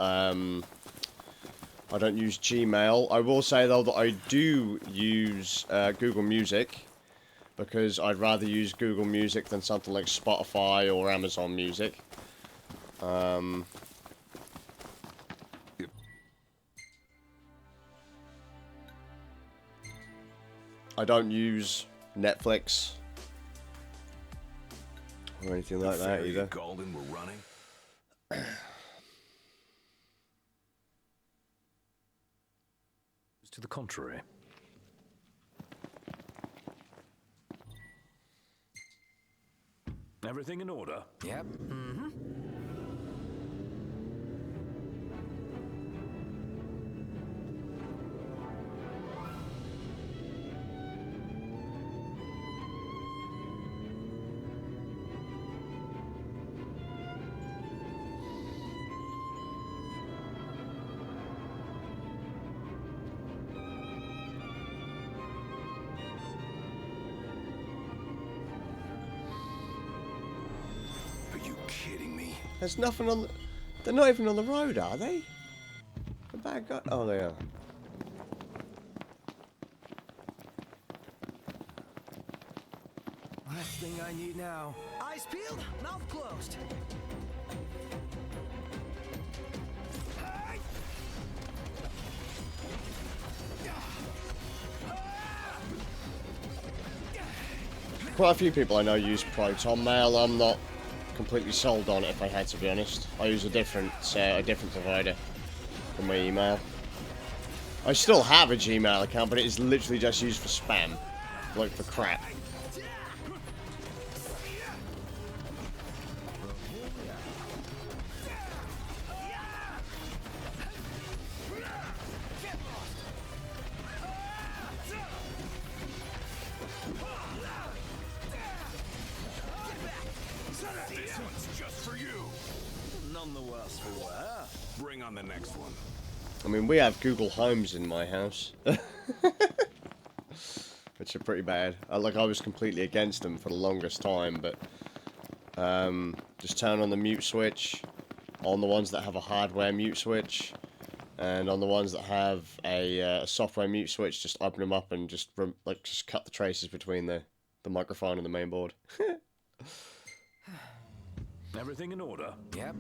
Speaker 1: Gmail. I will say though that I do use Google Music, because I'd rather use Google Music than something like Spotify or Amazon Music. I don't use Netflix or anything like that either.
Speaker 4: Golden were running.
Speaker 3: To the contrary. Everything in order?
Speaker 2: Yep.
Speaker 5: Mm-hmm.
Speaker 1: There's nothing on the... They're not even on the road, are they? The bad guy... Oh, they are.
Speaker 2: Last thing I need now.
Speaker 5: Eyes peeled, mouth closed.
Speaker 1: Quite a few people I know use Proton Mail. I'm not completely sold on it, if I had to be honest. I use a different provider for my email. I still have a Gmail account, but it is literally just used for spam, like for crap. I mean, we have Google Homes in my house, which are pretty bad. I was completely against them for the longest time, but just turn on the mute switch on the ones that have a hardware mute switch, and on the ones that have a software mute switch, just open them up and just cut the traces between the microphone and the main board.
Speaker 3: Everything in order?
Speaker 2: Yep.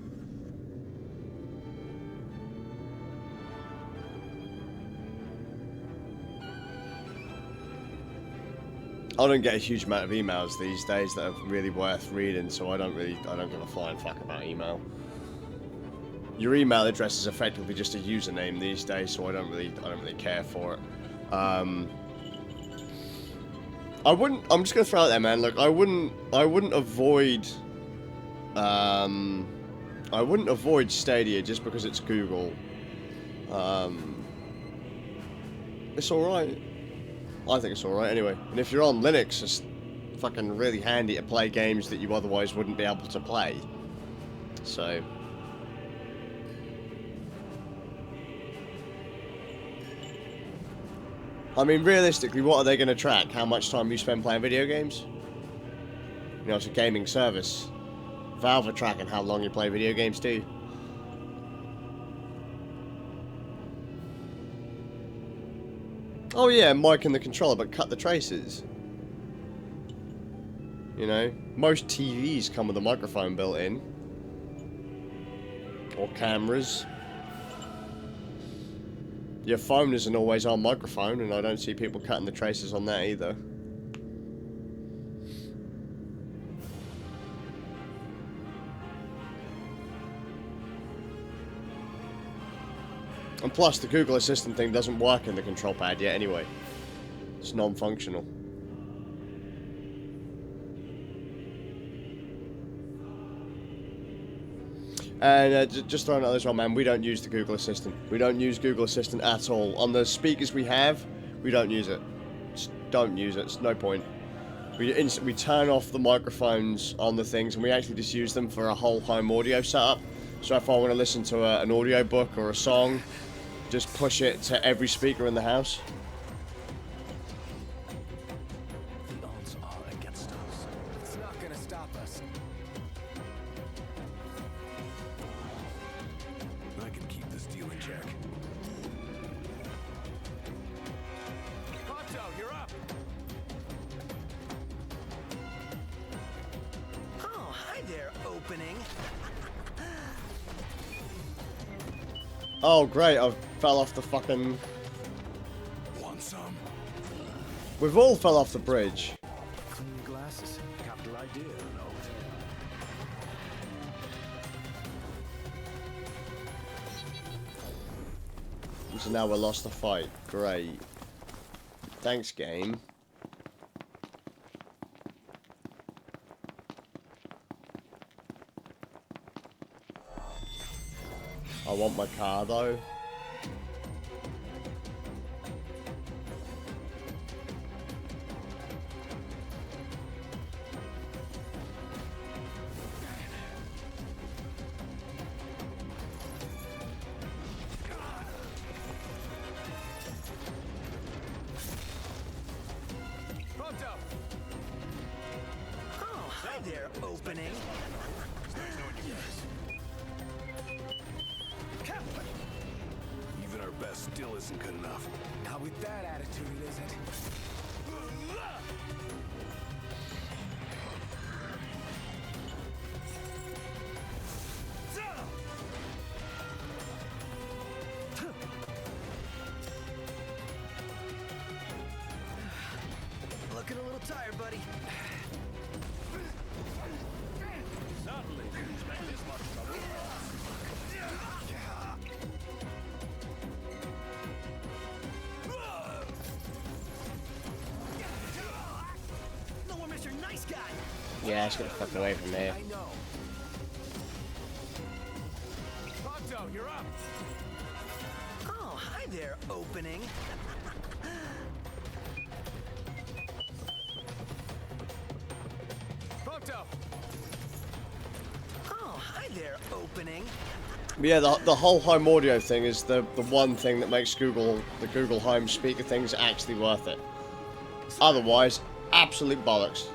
Speaker 1: I don't get a huge amount of emails these days that are really worth reading, so I don't give a flying fuck about email. Your email address is effectively just a username these days, so I don't really care for it. I'm just gonna throw it there, man. Look, I wouldn't avoid Stadia just because it's Google. It's alright. I think it's alright anyway. And if you're on Linux, it's fucking really handy to play games that you otherwise wouldn't be able to play. So... I mean, realistically, what are they going to track? How much time you spend playing video games? You know, it's a gaming service. Valve are tracking how long you play video games too. Oh yeah, mic and the controller, but cut the traces. You know, most TVs come with a microphone built in. Or cameras. Your phone is an always on microphone, and I don't see people cutting the traces on that either. And plus, the Google Assistant thing doesn't work in the control pad yet anyway. It's non-functional. And just throwing out this one, man, we don't use the Google Assistant. We don't use Google Assistant at all. On the speakers we have, we don't use it. Just don't use it. It's no point. We turn off the microphones on the things, and we actually just use them for a whole home audio setup. So if I want to listen to an audio book or a song, just push it to every speaker in the house.
Speaker 2: The odds are against us. It's not gonna stop us.
Speaker 1: Oh, great, I fell off the fucking...
Speaker 4: Want some?
Speaker 1: We've all fell off the bridge.
Speaker 3: Clean your glasses. Capital idea, no?
Speaker 1: So now we're lost the fight. Great. Thanks, game. I want my car, though.
Speaker 5: Oh, hi there, opening.
Speaker 4: Even our best still isn't good enough.
Speaker 2: Not with that attitude, it isn't.
Speaker 5: Looking a little tired, buddy.
Speaker 9: Suddenly, you spend this much trouble.
Speaker 5: No more Mr. Nice Guy.
Speaker 1: Yeah, it's gonna fuck away from there.
Speaker 5: I know.
Speaker 9: Pronto, you're up.
Speaker 5: Oh, hi there, opening.
Speaker 9: Pronto.
Speaker 5: Oh, hi there, opening.
Speaker 1: But yeah, the whole home audio thing is the one thing that makes the Google Home speaker things actually worth it. Otherwise, absolute bollocks.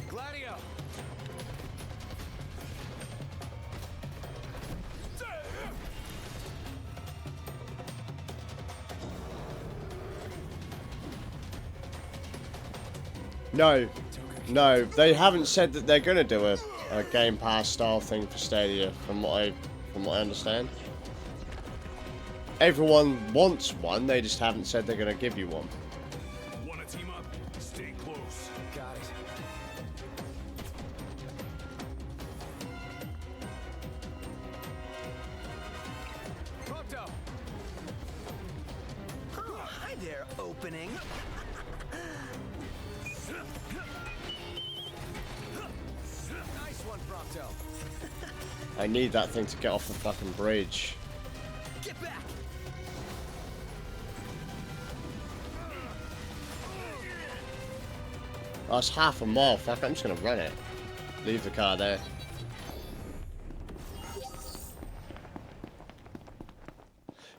Speaker 9: Gladio.
Speaker 1: No, they haven't said that they're gonna do a Game Pass style thing for Stadia, from what I understand. Everyone wants one, they just haven't said they're gonna give you one.
Speaker 4: Wanna team up? Stay close.
Speaker 2: Got it.
Speaker 9: Pronto.
Speaker 5: Oh, hi there, opening.
Speaker 2: Nice one, Prompto.
Speaker 1: I need that thing to get off the fucking bridge.
Speaker 5: Get back.
Speaker 1: That's half a mile, fuck, I'm just gonna run it. Leave the car there.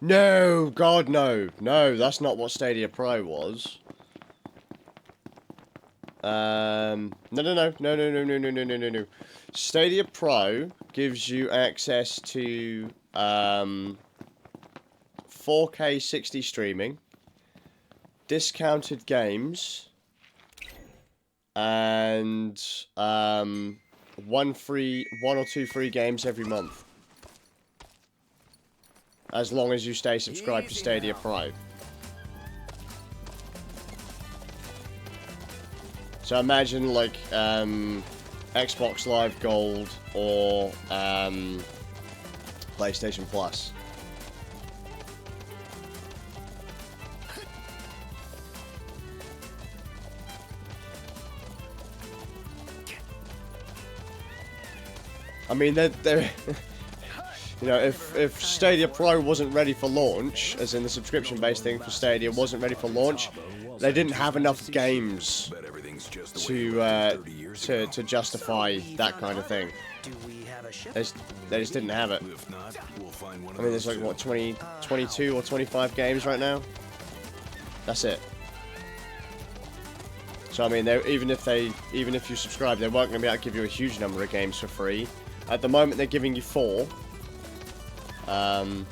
Speaker 1: No, God, no. No, that's not what Stadia Pro was. No. Stadia Pro gives you access to 4K 60 streaming, discounted games, and one or two free games every month, as long as you stay subscribed to Stadia Pro. So imagine like Xbox Live Gold or PlayStation Plus. I mean, they're you know, if Stadia Pro wasn't ready for launch, as in the subscription-based thing for Stadia wasn't ready for launch, they didn't have enough games to justify that kind of thing. They just didn't have it. I mean, there's like, what, 22 or 25 games right now? That's it. So I mean, even if you subscribe, they weren't going to be able to give you a huge number of games for free. At the moment, they're giving you 4.
Speaker 3: And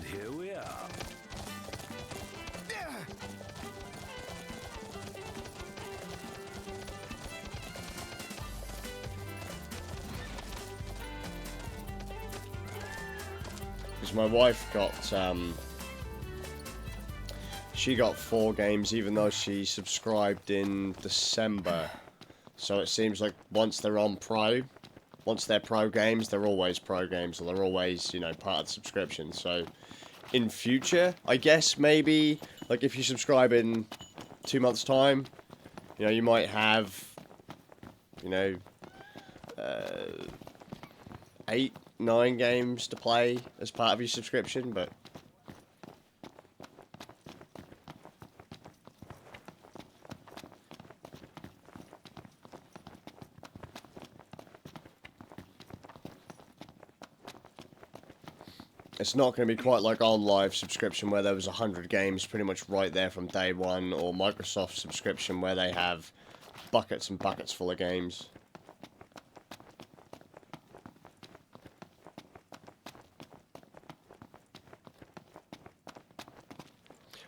Speaker 3: here we are.
Speaker 1: Because my wife got, she got 4 games even though she subscribed in December. So it seems like once they're on Pro, once they're Pro games, they're always Pro games, or they're always, you know, part of the subscription. So in future, I guess maybe, like if you subscribe in 2 months' time, you know, you might have, you know, 8, 9 games to play as part of your subscription, but it's not going to be quite like OnLive subscription where there was 100 games pretty much right there from day one, or Microsoft subscription where they have buckets and buckets full of games.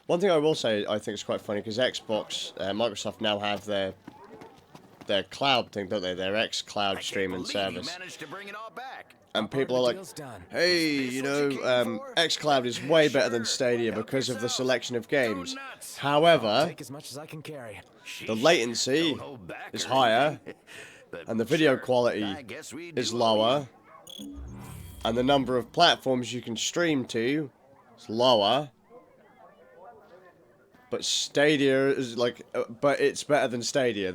Speaker 1: One thing I will say I think is quite funny, because Xbox, Microsoft now have their cloud thing, don't they? Their xCloud streaming service. And people are like, hey, you know, xCloud is way better than Stadia because of the selection of games. However, the latency is higher, and the video quality is lower, and the number of platforms you can stream to is lower. But Stadia is like, but it's better than Stadia.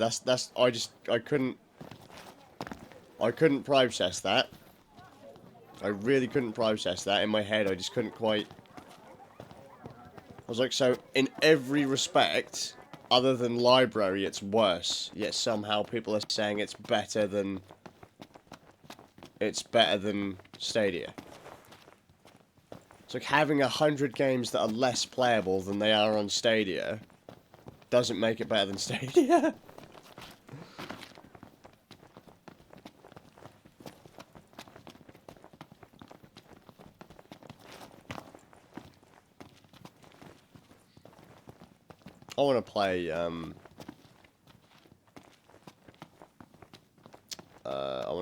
Speaker 1: I couldn't process that. I really couldn't process that in my head. I just couldn't quite. I was like, so in every respect, other than library, it's worse. Yet somehow people are saying it's better than Stadia. It's like having 100 games that are less playable than they are on Stadia doesn't make it better than Stadia. I want to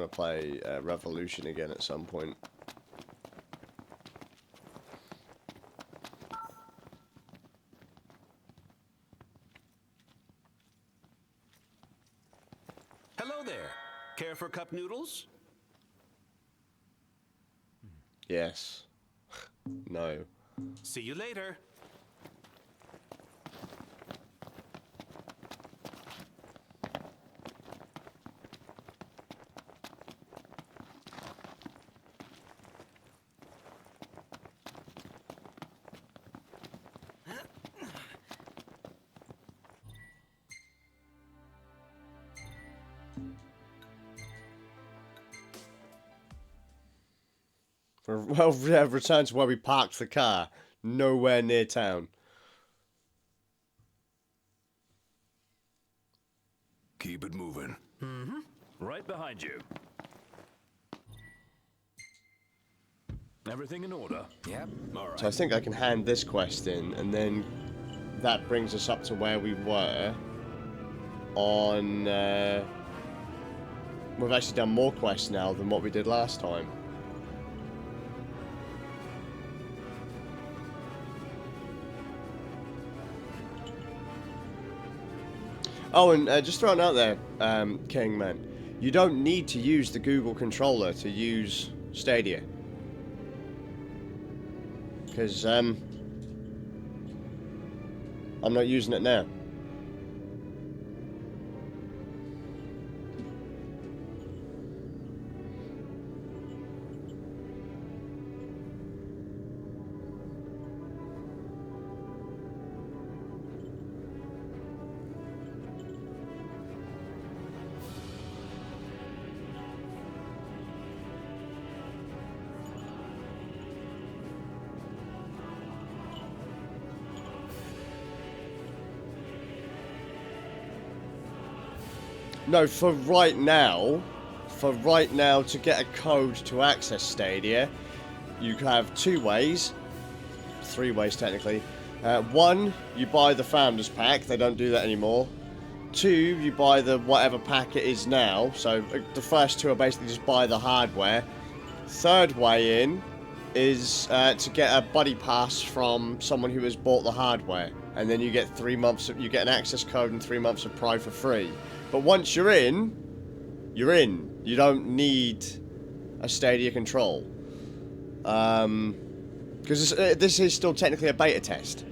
Speaker 1: play, Revolution again at some point.
Speaker 9: Hello there. Care for cup noodles?
Speaker 1: Yes. No.
Speaker 9: See you later.
Speaker 1: Well, return to where we parked the car. Nowhere near town.
Speaker 4: Keep it moving.
Speaker 3: Mm-hmm. Right behind you. Everything in order?
Speaker 9: Yep. All right.
Speaker 1: So I think I can hand this quest in, and then that brings us up to where we were on... we've actually done more quests now than what we did last time. Oh, and just throwing out there, Kingman, you don't need to use the Google controller to use Stadia. Because, I'm not using it now. No, for right now, to get a code to access Stadia, you have 2 ways, 3 ways technically. 1, you buy the Founders Pack. They don't do that anymore. 2, you buy the whatever pack it is now. So the first 2 are basically just buy the hardware. Third way in is to get a buddy pass from someone who has bought the hardware, and then you get 3 months. You get an access code and 3 months of Pro for free. But once you're in, you're in. You don't need a Stadia control, because this is still technically a beta test.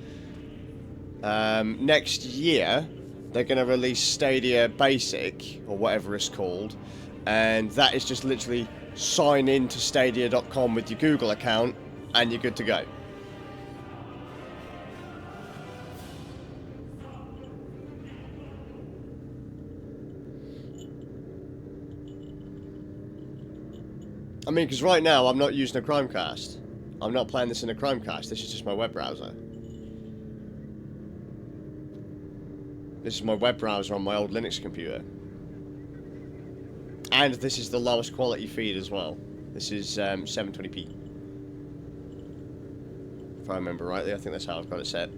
Speaker 1: Next year, they're going to release Stadia Basic, or whatever it's called, and that is just literally sign in to Stadia.com with your Google account, and you're good to go. I mean, because right now I'm not using a Chromecast. I'm not playing this in a Chromecast. This is just my web browser. This is my web browser on my old Linux computer. And this is the lowest quality feed as well. This is 720p. If I remember rightly, I think that's how I've got it set.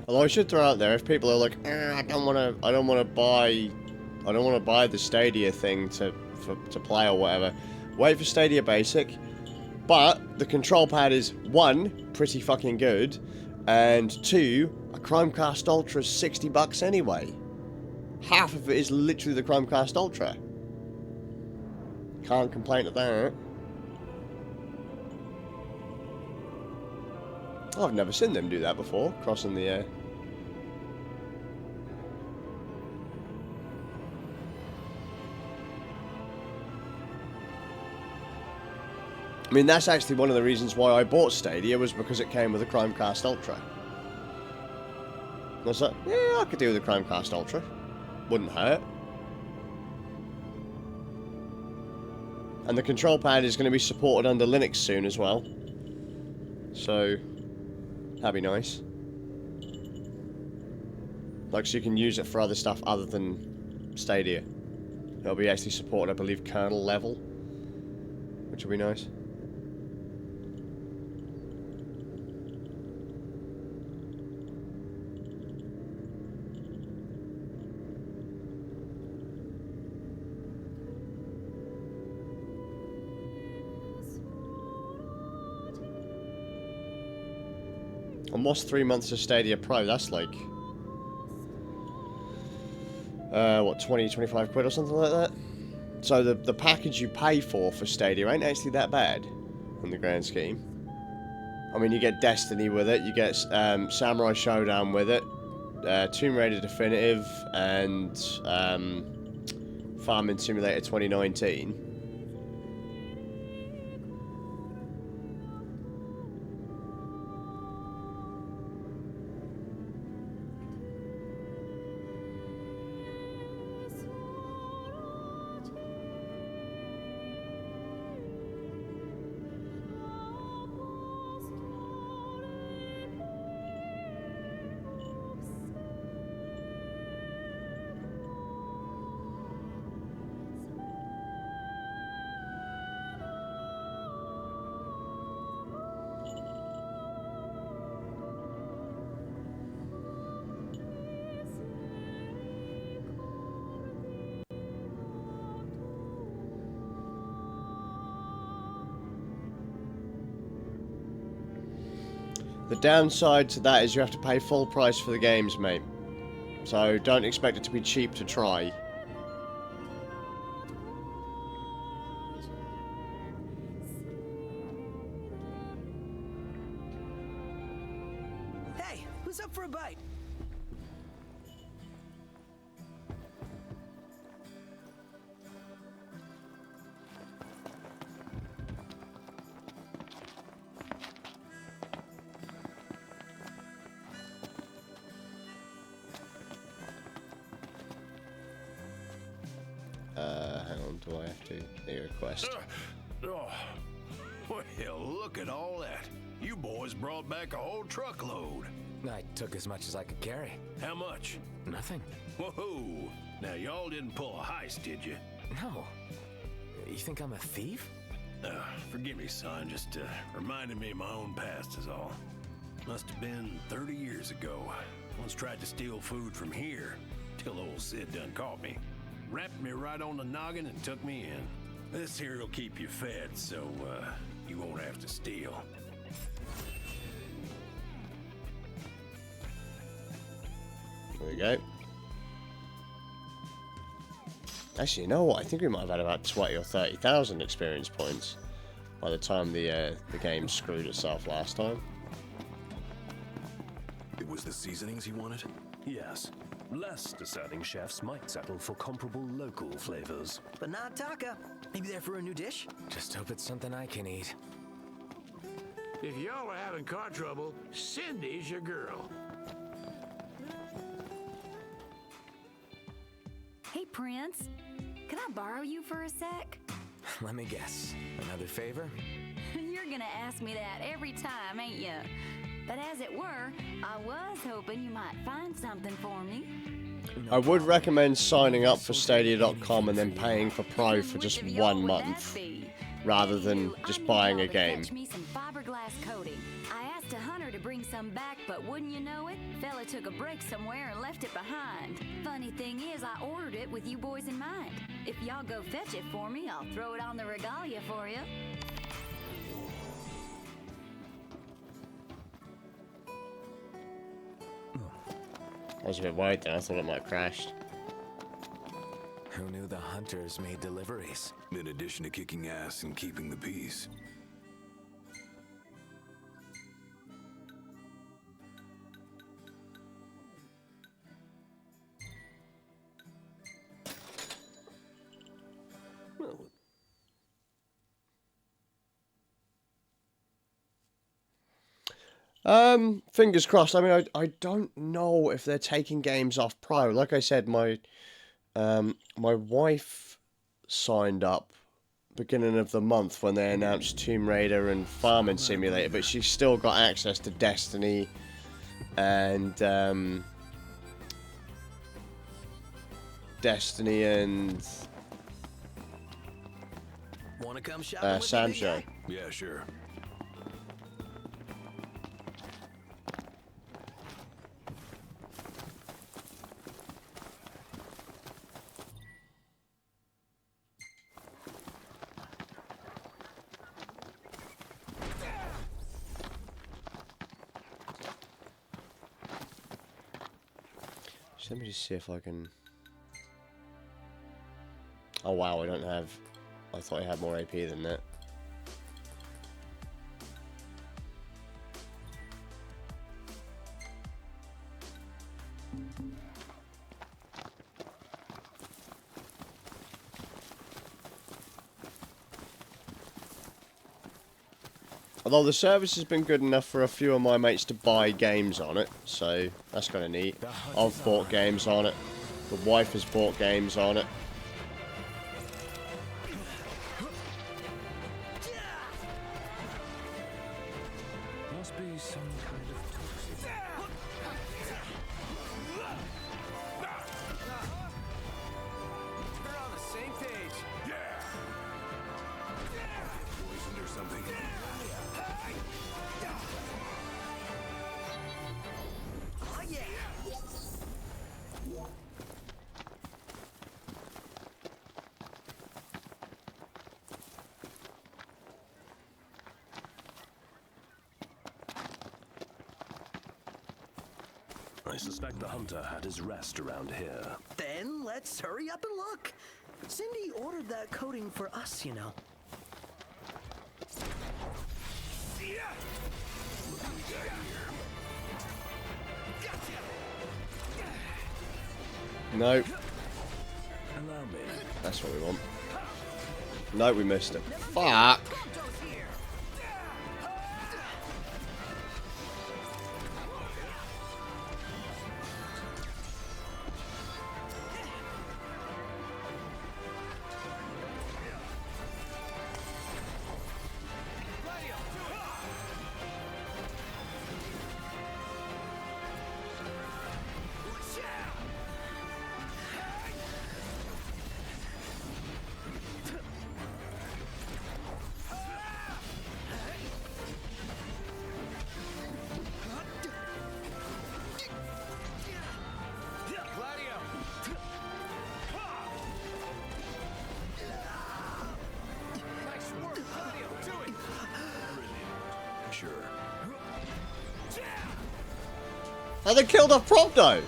Speaker 1: Although I should throw out there, if people are like, I don't want to buy the Stadia thing to play or whatever, wait for Stadia Basic. But the control pad is 1, pretty fucking good, and 2, a Chromecast Ultra is $60 anyway. Half of it is literally the Chromecast Ultra. Can't complain at that. I've never seen them do that before, crossing the air. I mean, that's actually one of the reasons why I bought Stadia, was because it came with a Chromecast Ultra. I was like, yeah, I could do with a Chromecast Ultra. Wouldn't hurt. And the control pad is going to be supported under Linux soon as well. So that'd be nice. Like, so you can use it for other stuff other than Stadia. It'll be actually supported, I believe, kernel level, which will be nice. Almost 3 months of Stadia Pro, that's like, what, 20, 25 quid or something like that? So the package you pay for Stadia ain't actually that bad, in the grand scheme. I mean, you get Destiny with it, you get Samurai Showdown with it, Tomb Raider Definitive, and Farming Simulator 2019. The downside to that is you have to pay full price for the games, mate. So don't expect it to be cheap to try.
Speaker 5: Hey, who's up for a bite?
Speaker 1: do I have to? The request.
Speaker 9: Oh, well, look at all that. You boys brought back a whole truckload.
Speaker 2: I took as much as I could carry.
Speaker 9: How much?
Speaker 2: Nothing.
Speaker 9: Whoa! Now, y'all didn't pull a heist, did you?
Speaker 2: No. You think I'm a thief?
Speaker 9: Forgive me, son. Just reminded me of my own past is all. Must have been 30 years ago. Once tried to steal food from here, till old Sid done caught me. Wrapped me right on the noggin and took me in. This here'll keep you fed, so you won't have to steal.
Speaker 1: There we go. Actually, you know what? I think we might have had about 20 or 30,000 experience points by the time the game screwed itself last time.
Speaker 4: It was the seasonings he wanted?
Speaker 3: Yes. Less discerning chefs might settle for comparable local flavors.
Speaker 5: But not Taka. Maybe they're for a new dish?
Speaker 2: Just hope it's something I can eat.
Speaker 9: If y'all are having car trouble, Cindy's your girl.
Speaker 11: Hey, Prince. Can I borrow you for a sec?
Speaker 2: Let me guess. Another favor?
Speaker 11: You're gonna ask me that every time, ain't you? But as it were, I was hoping you might find something for me.
Speaker 1: I would recommend signing up for Stadia.com and then paying for Pro for just 1 month, rather than just buying a game.
Speaker 11: Fetch me some fiberglass coating. I asked a hunter to bring some back, but wouldn't you know it, fella took a break somewhere and left it behind. Funny thing is, I ordered it with you boys in mind. If y'all go fetch it for me, I'll throw it on the regalia for you.
Speaker 1: I was a bit worried then, I thought it might have crashed.
Speaker 2: Who knew the hunters made deliveries?
Speaker 4: In addition to kicking ass and keeping the peace.
Speaker 1: Fingers crossed. I mean, I don't know if they're taking games off Pro. Like I said, my wife signed up beginning of the month when they announced Tomb Raider and Farming Simulator, but she's still got access to Destiny and
Speaker 5: Wanna come shopping with me, big
Speaker 1: Sancho.
Speaker 5: guy?
Speaker 4: Yeah, sure.
Speaker 1: Let me just see if I can... Oh wow, I don't have... I thought I had more AP than that. Although the service has been good enough for a few of my mates to buy games on it, so that's kind of neat. I've bought games on it. The wife has bought games on it.
Speaker 3: Must be some kind of toxic.
Speaker 12: We're on the same page.
Speaker 4: Poisoned or something?
Speaker 5: Oh, yeah.
Speaker 3: I suspect the hunter had his rest around here.
Speaker 5: Then let's hurry up and look. Cindy ordered that coating for us, you know.
Speaker 1: Nope.
Speaker 3: Allow me.
Speaker 1: That's what we want. No, we missed it. Fuck! Oh, they killed off Prompto!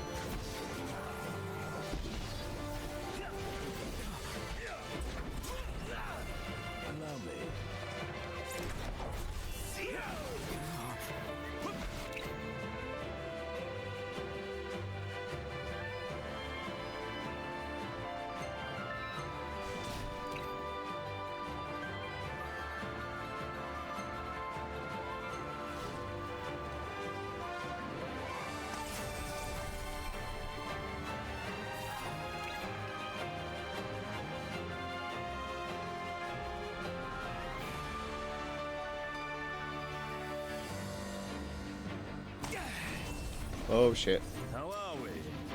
Speaker 1: Oh shit.
Speaker 9: How are we?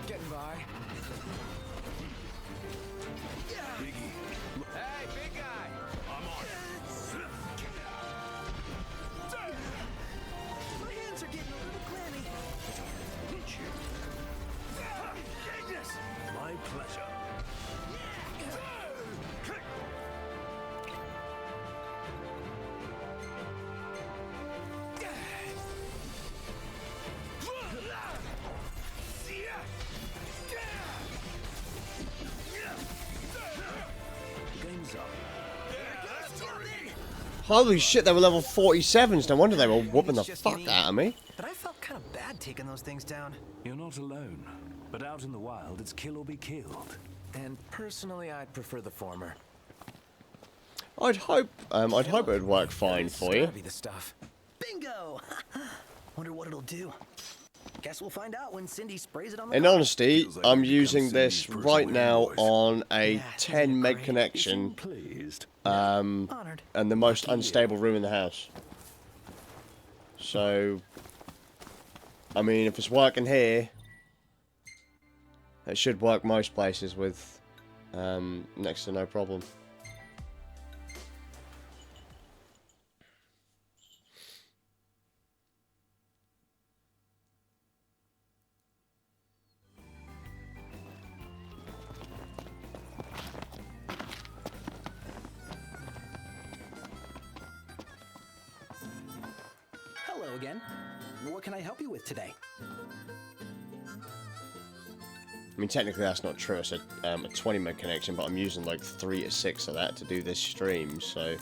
Speaker 12: Getting by.
Speaker 9: Biggie.
Speaker 12: Hey, big guy!
Speaker 9: I'm on it.
Speaker 5: My hands are getting a little clammy.
Speaker 3: My pleasure. Game's up.
Speaker 1: Holy shit, they were level 47s. No wonder they were whooping the
Speaker 5: Just
Speaker 1: fuck
Speaker 5: me.
Speaker 1: out of me.
Speaker 5: But I felt kind of bad taking those things down.
Speaker 3: You're not alone. But out in the wild, it's kill or be killed.
Speaker 2: And personally, I'd prefer the former.
Speaker 1: I'd hope it would work fine for you.
Speaker 2: Stabby the stuff.
Speaker 5: Bingo! Wonder what it'll do. Guess we'll find out when Cindy sprays it on the
Speaker 1: In
Speaker 5: car.
Speaker 1: honesty,
Speaker 4: Feels like
Speaker 1: I'm
Speaker 4: we've become
Speaker 1: using this
Speaker 4: Cindy's
Speaker 1: right
Speaker 4: personal
Speaker 1: now
Speaker 4: invoice.
Speaker 1: on a
Speaker 5: Yeah,
Speaker 1: 10 meg
Speaker 5: great?
Speaker 1: connection,
Speaker 3: Pleased.
Speaker 5: Honored.
Speaker 1: and the most unstable room in the house. So, I mean, if it's working here, it should work most places with next to no problem.
Speaker 5: Hello again. What can I help you with today?
Speaker 1: I mean, technically that's not true. It's a 20 meg connection, but I'm using like 3 to 6 of that to do this stream, so...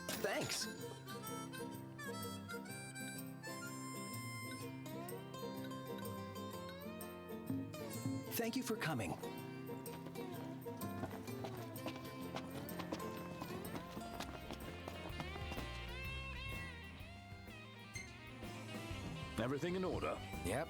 Speaker 5: Thanks. Thank you for coming.
Speaker 3: Everything in order?
Speaker 2: Yep.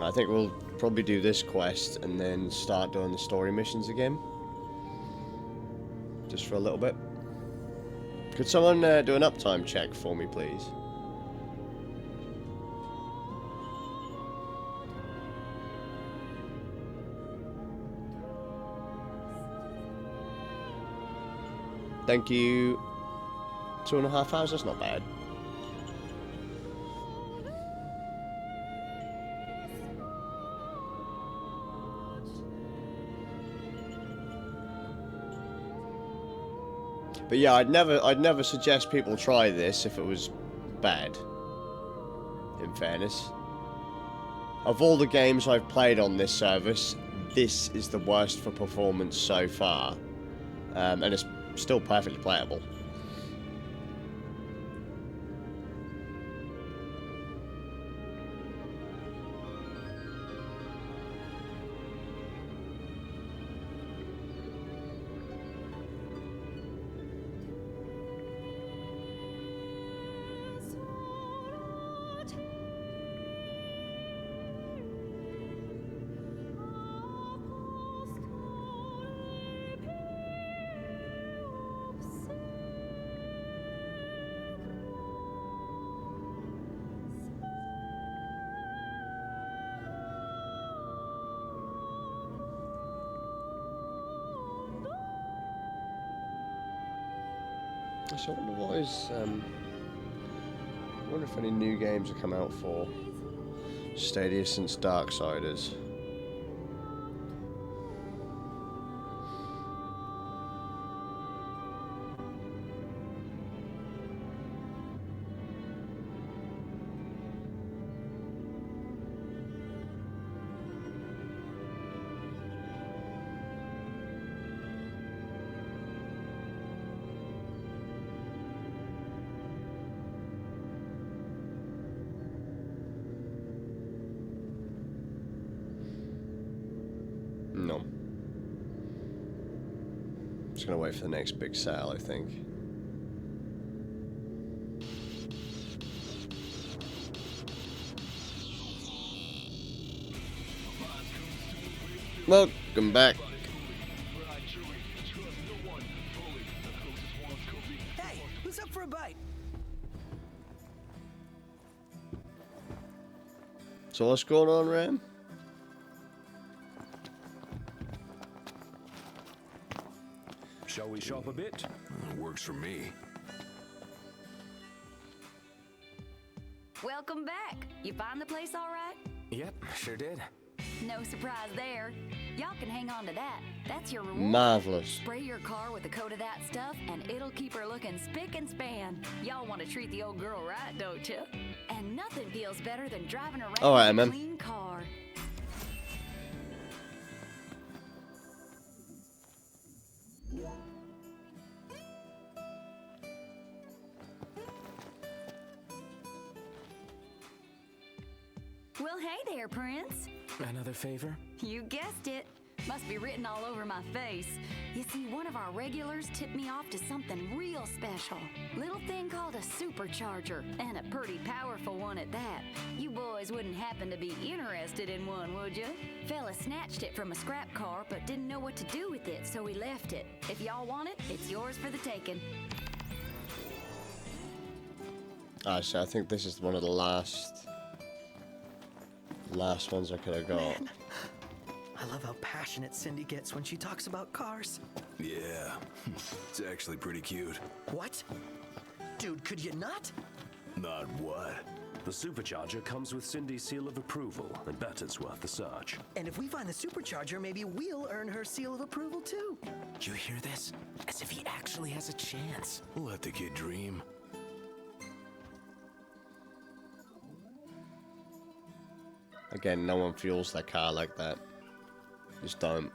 Speaker 1: I think we'll probably do this quest and then start doing the story missions again. Just for a little bit. Could someone do an uptime check for me, please? Thank you. 2.5 hours, that's not bad. But yeah, I'd never suggest people try this if it was bad. In fairness. Of all the games I've played on this service, this is the worst for performance so far. And it's still perfectly playable. So I wonder what his wonder if any new games have come out for Stadia since Darksiders. No. Just gonna wait for the next big sale, I think. Welcome back.
Speaker 5: Hey, who's up for a bite?
Speaker 1: So what's going on, Ram?
Speaker 3: Shall we shop a bit?
Speaker 4: Works for me.
Speaker 11: Welcome back. You find the place all right?
Speaker 2: Yep, sure did.
Speaker 11: No surprise there. Y'all can hang on to that. That's your reward.
Speaker 1: Marvelous.
Speaker 11: Spray your car with a coat of that stuff, and it'll keep her looking spick and span. Y'all want to treat the old girl right, don't you? And nothing feels better than driving around
Speaker 1: All right,
Speaker 11: in a
Speaker 1: man.
Speaker 11: clean car. Well, hey there, Prince.
Speaker 2: Another favor?
Speaker 11: You guessed it. Must be written all over my face. You see, one of our regulars tipped me off to something real special. Little thing called a supercharger, and a pretty powerful one at that. You boys wouldn't happen to be interested in one, would you? Fella snatched it from a scrap car, but didn't know what to do with it, so he left it. If y'all want it, it's yours for the taking.
Speaker 1: Actually, I think this is one of the last ones I could have got.
Speaker 5: Man, I love how passionate Cindy gets when she talks about cars.
Speaker 4: Yeah, it's actually pretty cute.
Speaker 5: What? Dude, could you not?
Speaker 4: Not what?
Speaker 3: The supercharger comes with Cindy's seal of approval, and bet it's worth the search.
Speaker 5: And if we find the supercharger, maybe we'll earn her seal of approval too.
Speaker 2: You hear this? As if he actually has a chance.
Speaker 4: Let the kid dream.
Speaker 1: Again, no one fuels their car like that. Just don't.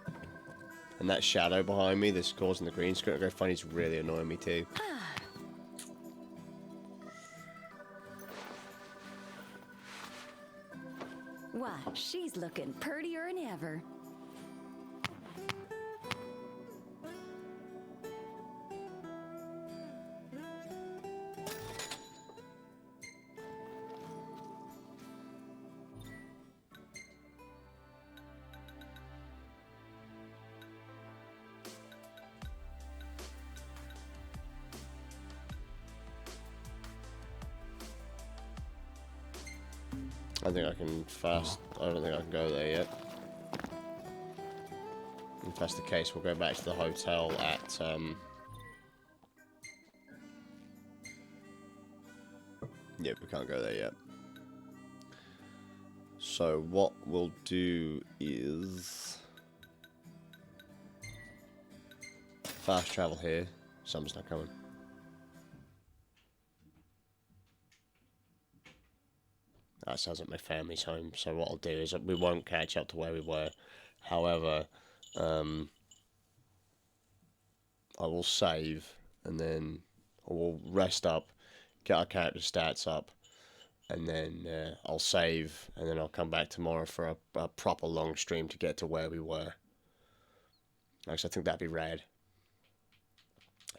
Speaker 1: And that shadow behind me that's causing the green screen to go funny is really annoying me too.
Speaker 11: Why, she's looking prettier than ever.
Speaker 1: I think I can fast. I don't think I can go there yet. If that's the case, we'll go back to the hotel at Yep, we can't go there yet. So what we'll do is fast travel here. Summer's not coming. That sounds like my family's home, so what I'll do is we won't catch up to where we were. However, I will save, and then we'll rest up, get our character stats up, and then I'll save, and then I'll come back tomorrow for a proper long stream to get to where we were. Actually, I think that'd be rad.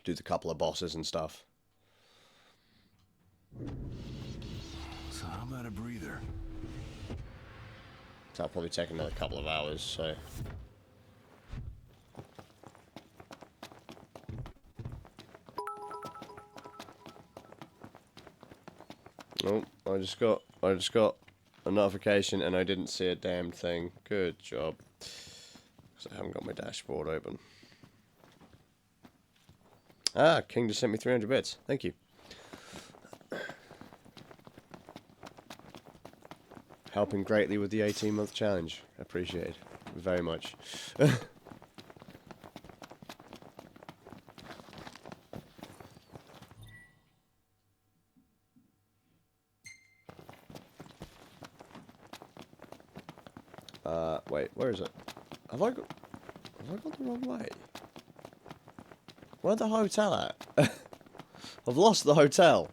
Speaker 1: Do the couple of bosses and stuff.
Speaker 4: So how about a breather?
Speaker 1: So I'll probably take another couple of hours, so... Oh, I just got a notification and I didn't see a damn thing. Good job. Because I haven't got my dashboard open. Ah, King just sent me 300 bits. Thank you. helping greatly with the 18-month challenge. Appreciated very much. Wait, where is it? Have I gone the wrong way? Where's the hotel at? I've lost the hotel.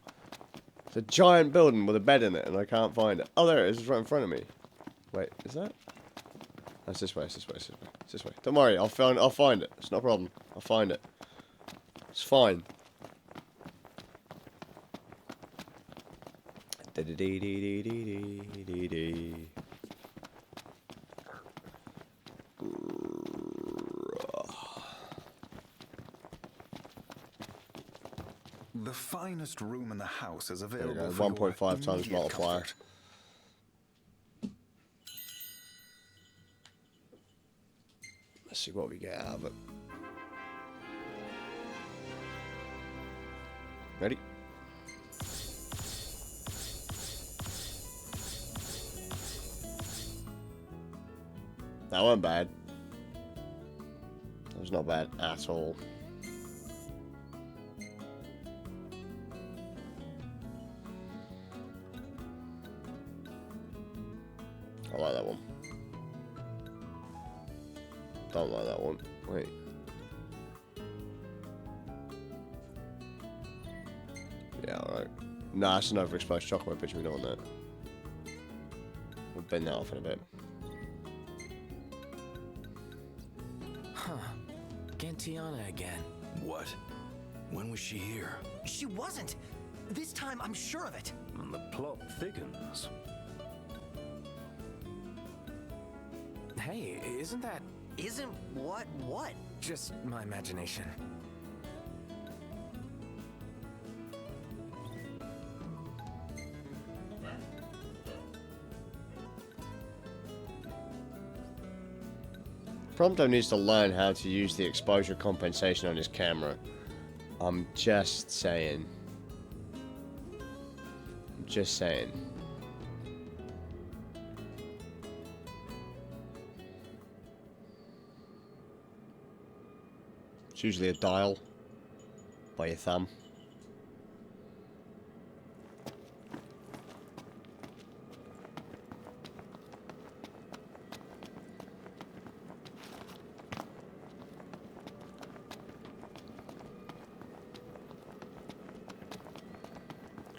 Speaker 1: It's a giant building with a bed in it, and I can't find it. Oh, there it is. It's right in front of me. Wait, is that? That's this way. It's this way. It's this way. It's this way. Don't worry. I'll find it. It's not a problem. I'll find it. It's fine.
Speaker 14: The finest room in the house is
Speaker 1: There we
Speaker 14: available.
Speaker 1: go. 1.5 times multiplier. Let's see what we get out of it. Ready? That wasn't bad. That was not bad at all. I like that one. Don't like that one. Wait. Yeah, alright. Nah, that's an overexposed chocolate picture. We don't want that. We'll bend that off in a bit.
Speaker 5: Huh. Gantiana again.
Speaker 4: What? When was she here?
Speaker 5: She wasn't! This time I'm sure of it!
Speaker 3: And the plot thickens.
Speaker 5: Hey, isn't that... Isn't what? What? Just my imagination.
Speaker 1: Prompto needs to learn how to use the exposure compensation on his camera. I'm just saying. I'm just saying. It's usually a dial by your thumb.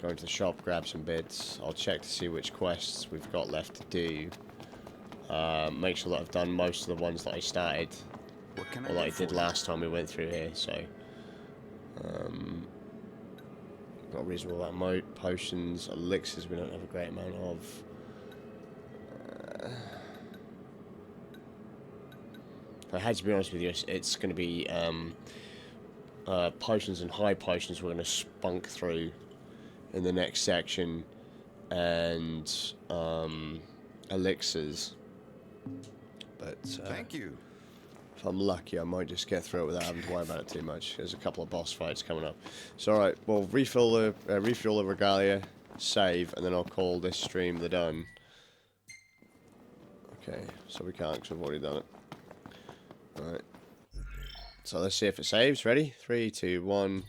Speaker 1: Go to the shop, grab some bits. I'll check to see which quests we've got left to do. Make sure that I've done most of the ones that I started. Or that I did last time we went through here, so... got a reasonable amount of potions, elixirs we don't have a great amount of. If I had to be honest with you, it's going to be potions and high potions we're going to spunk through in the next section, and elixirs. But
Speaker 14: thank you.
Speaker 1: If I'm lucky, I might just get through it without having to worry about it too much. There's a couple of boss fights coming up. So alright, we'll refill the regalia, save, and then I'll call this stream the done. Okay, so we can't because we've already done it. Alright. So let's see if it saves. Ready? 3, 2, 1.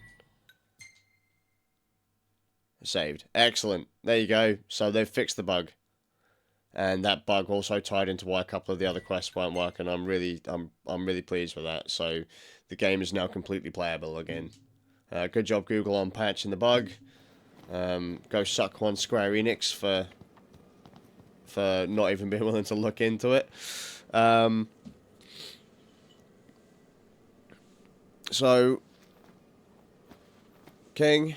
Speaker 1: Saved. Excellent. There you go. So they've fixed the bug. And that bug also tied into why a couple of the other quests weren't working. I'm really pleased with that. So the game is now completely playable again. Good job, Google, on patching the bug. Go suck one, Square Enix, for not even being willing to look into it. So King,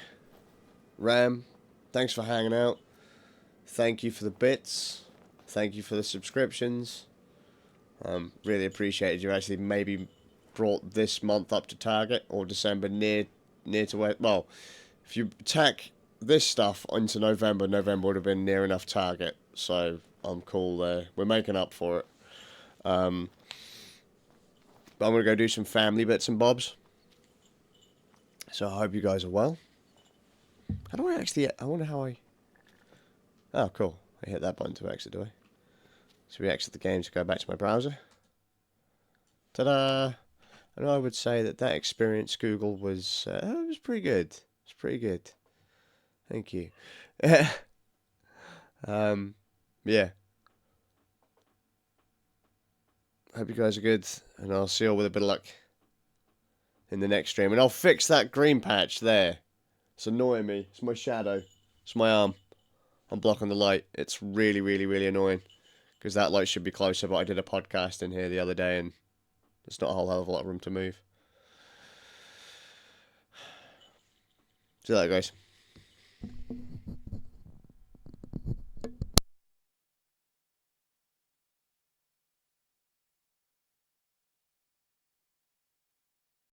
Speaker 1: Ram, thanks for hanging out. Thank you for the bits. Thank you for the subscriptions. Really appreciated you actually maybe brought this month up to target, or December near to where... Well, if you tack this stuff into November, November would have been near enough target. So I'm cool there. We're making up for it. But I'm going to go do some family bits and bobs. So I hope you guys are well. How do I actually... I wonder how I... Oh, cool. I hit that button to exit, do I? So we exit the game to go back to my browser. Ta-da! And I would say that experience, Google, was pretty good. It's pretty good. Thank you. Yeah. Hope you guys are good, and I'll see you all with a bit of luck in the next stream. And I'll fix that green patch there. It's annoying me. It's my shadow. It's my arm. I'm blocking the light. It's really, really, really annoying. Because that light should be closer, but I did a podcast in here the other day, and there's not a whole hell of a lot of room to move. See you later, guys.